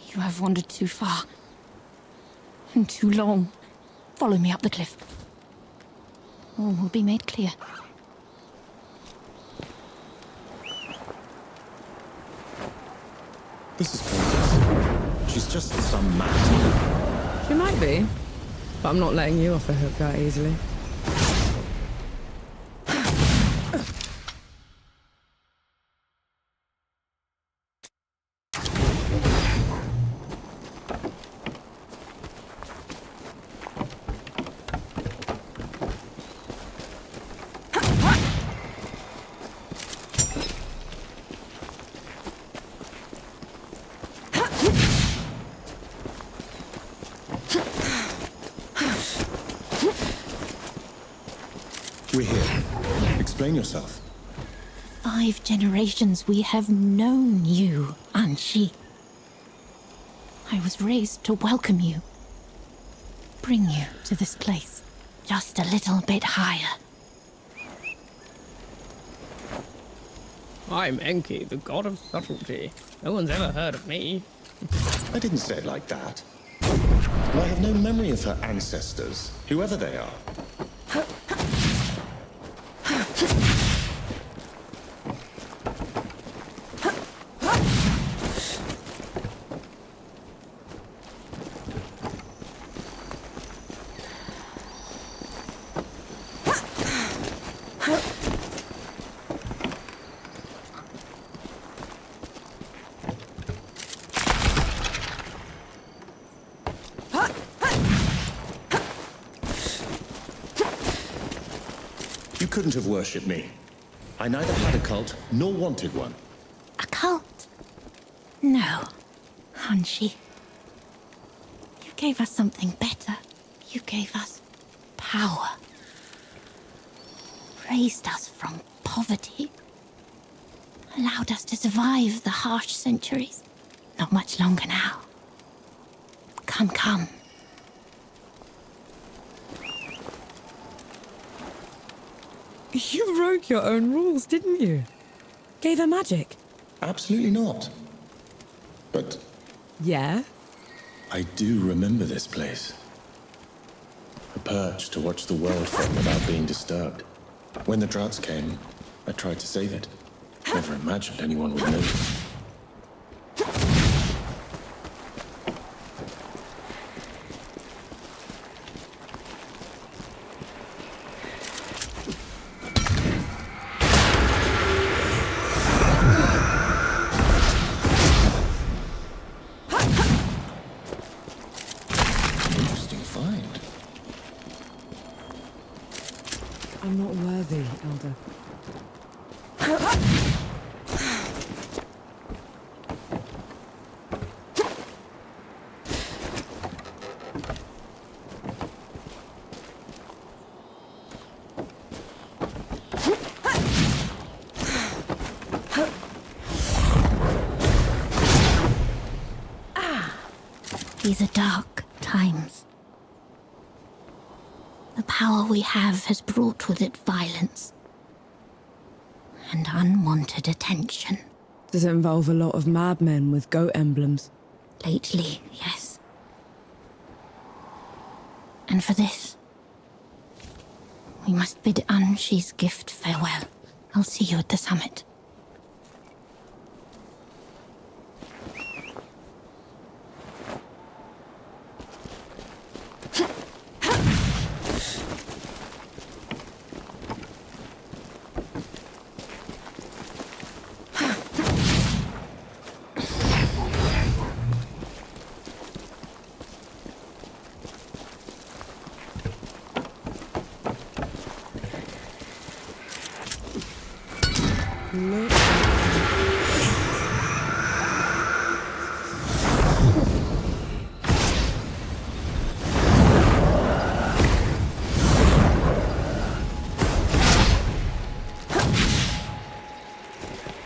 You have wandered too far. And too long. Follow me up the cliff. All will be made clear. This is pointless. She's just some man. She might be, but I'm not letting you off the hook that easily. We're here. Explain yourself. 5 generations we have known you, Anshi. I was raised to welcome you. Bring you to this place. Just a little bit higher. I'm Enki, the god of subtlety. No one's ever heard of me. I didn't say it like that. I have no memory of her ancestors, whoever they are. You couldn't have worshipped me. I neither had a cult nor wanted one. A cult? No, Hanshi. You gave us something better. You gave us power. Raised us from poverty. Allowed us to survive the harsh centuries. Not much longer now. Come, come. You broke your own rules, didn't you? Gave her magic. Absolutely not. But Yeah? I do remember this place. A perch to watch the world from without being disturbed. When the droughts came, I tried to save it. Never imagined anyone would notice. Interesting find. I'm not worthy, Elder. These are dark times. The power we have has brought with it violence and unwanted attention. Does it involve a lot of madmen with goat emblems? Lately, yes. And for this, we must bid Anshi's gift farewell. I'll see you at the summit.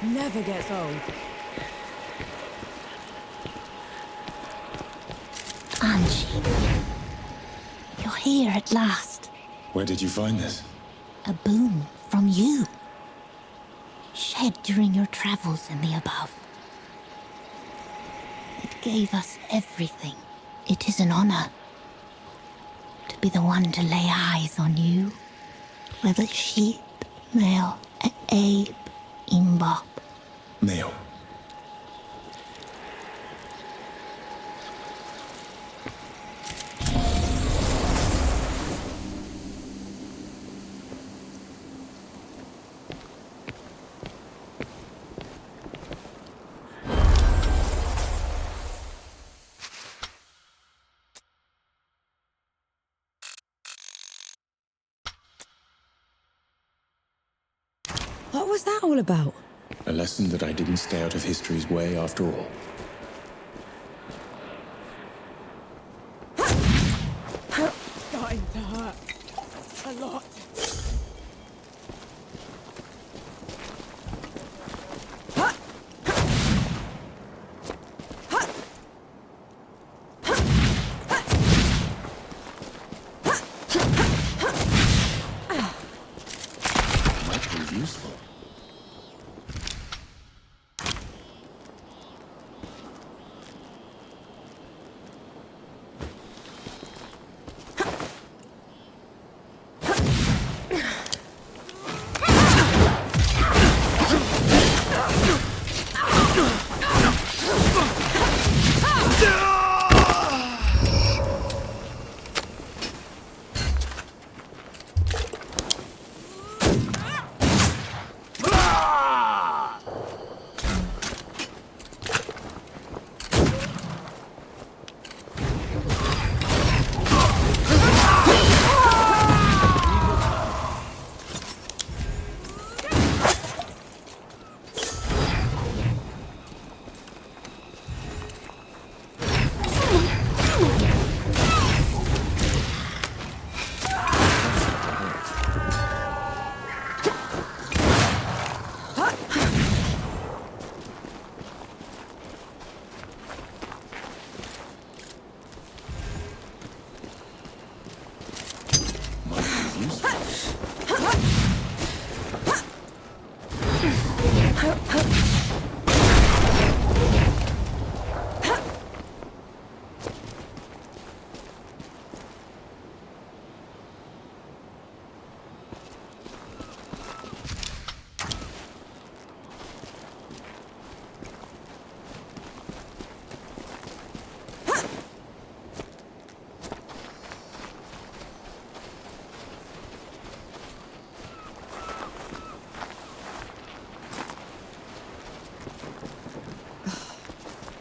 Never gets old. Anshi, you're here at last. Where did you find this? A boon from you. Shed during your travels in the above. It gave us everything. It is an honor to be the one to lay eyes on you. Whether sheep, male, abe, imbop. Male. What was that all about? A lesson that I didn't stay out of history's way after all. Starting to hurt. A lot. Might prove useful.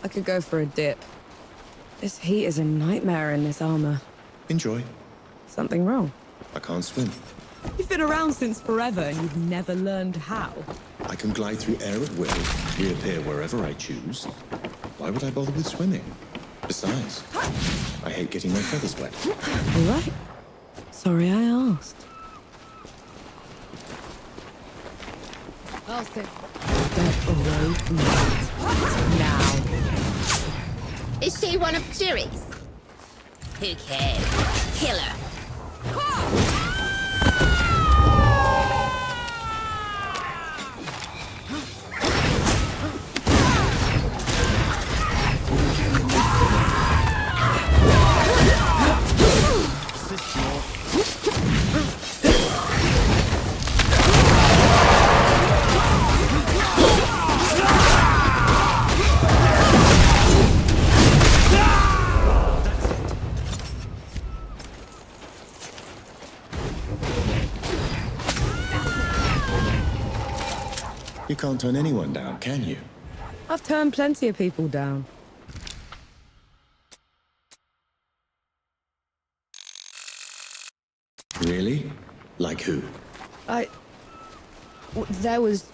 I could go for a dip. This heat is a nightmare in this armor. Enjoy. Something wrong? I can't swim. You've been around since forever and you've never learned how. I can glide through air at will, reappear wherever I choose. Why would I bother with swimming? Besides, I hate getting my feathers wet. All right. Sorry I asked. I'll sit. Get away from me. Now. Is she one of Jury's? Who cares? Kill her. You can't turn anyone down, can you? I've turned plenty of people down. Really? Like who? There was...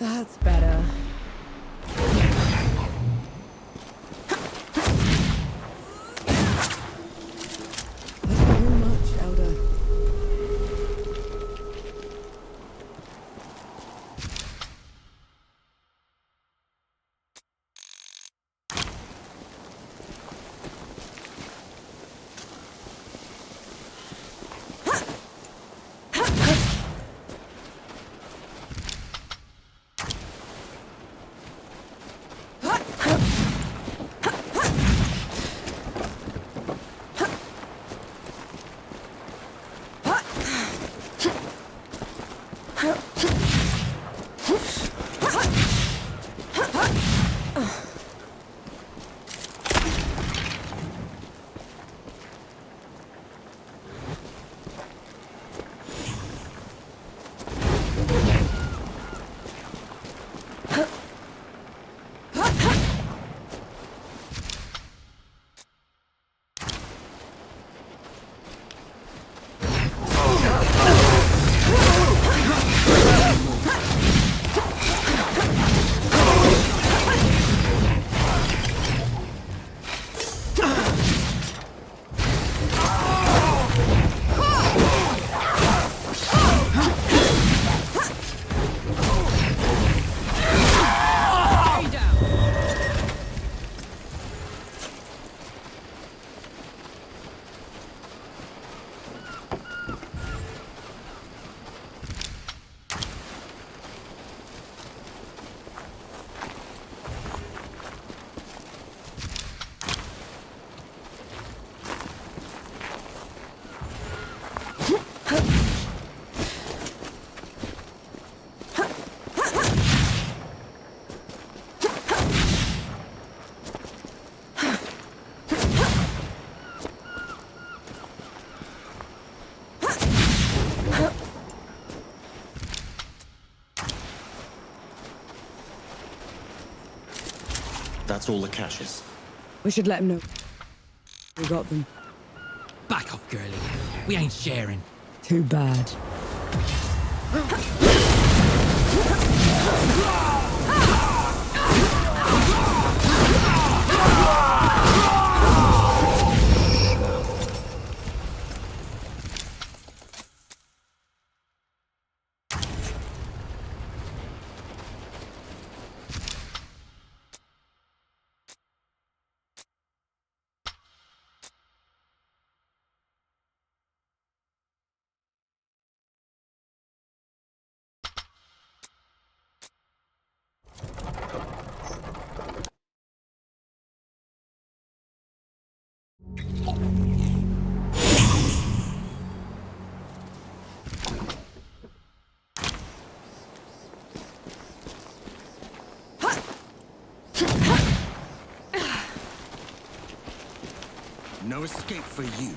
That's better. That's too much, Elder. That's all the caches. We should let him know. We got them. Back off, girlie. We ain't sharing. Too bad. No escape for you.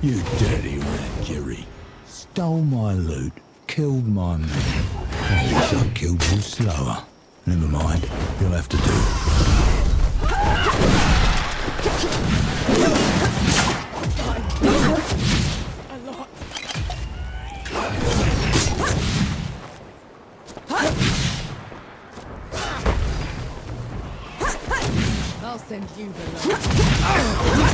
You dirty rat, Jerry. Stole my loot, killed my men. I wish I killed you slower. Never mind, you'll have to do. I'll send you the lot.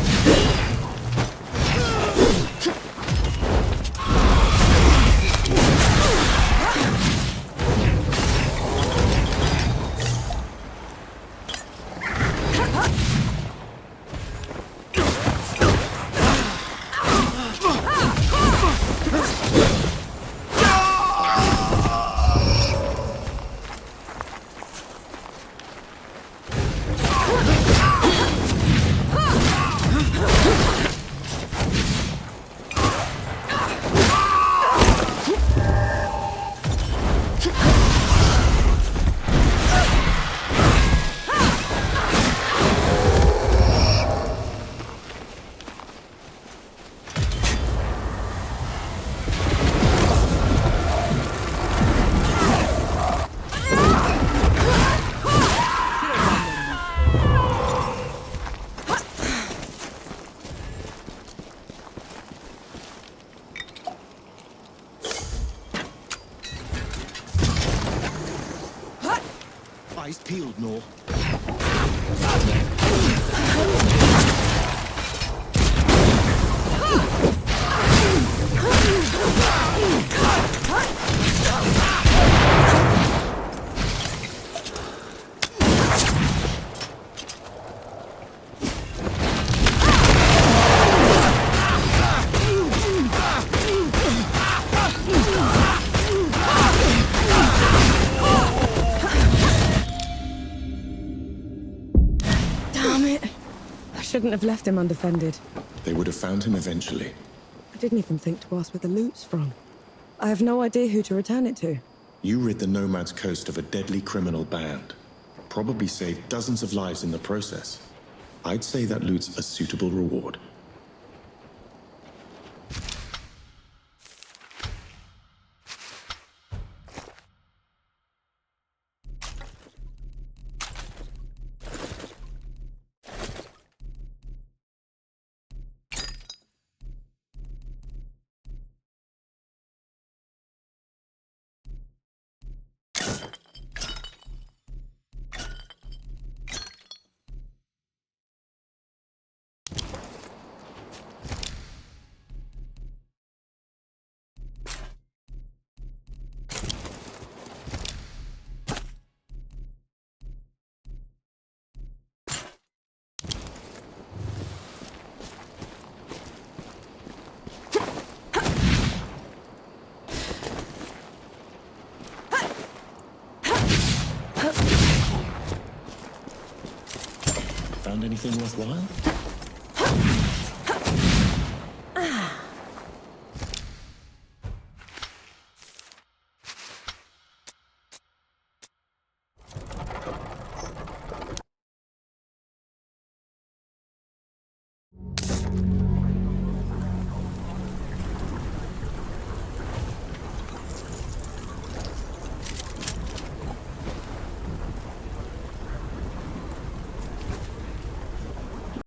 Eyes peeled, Nor. Shouldn't have left him undefended. They would have found him eventually. I didn't even think to ask where the loot's from. I have no idea who to return it to. You rid the Nomad's coast of a deadly criminal band. Probably saved dozens of lives in the process. I'd say that loot's a suitable reward. Found anything worthwhile?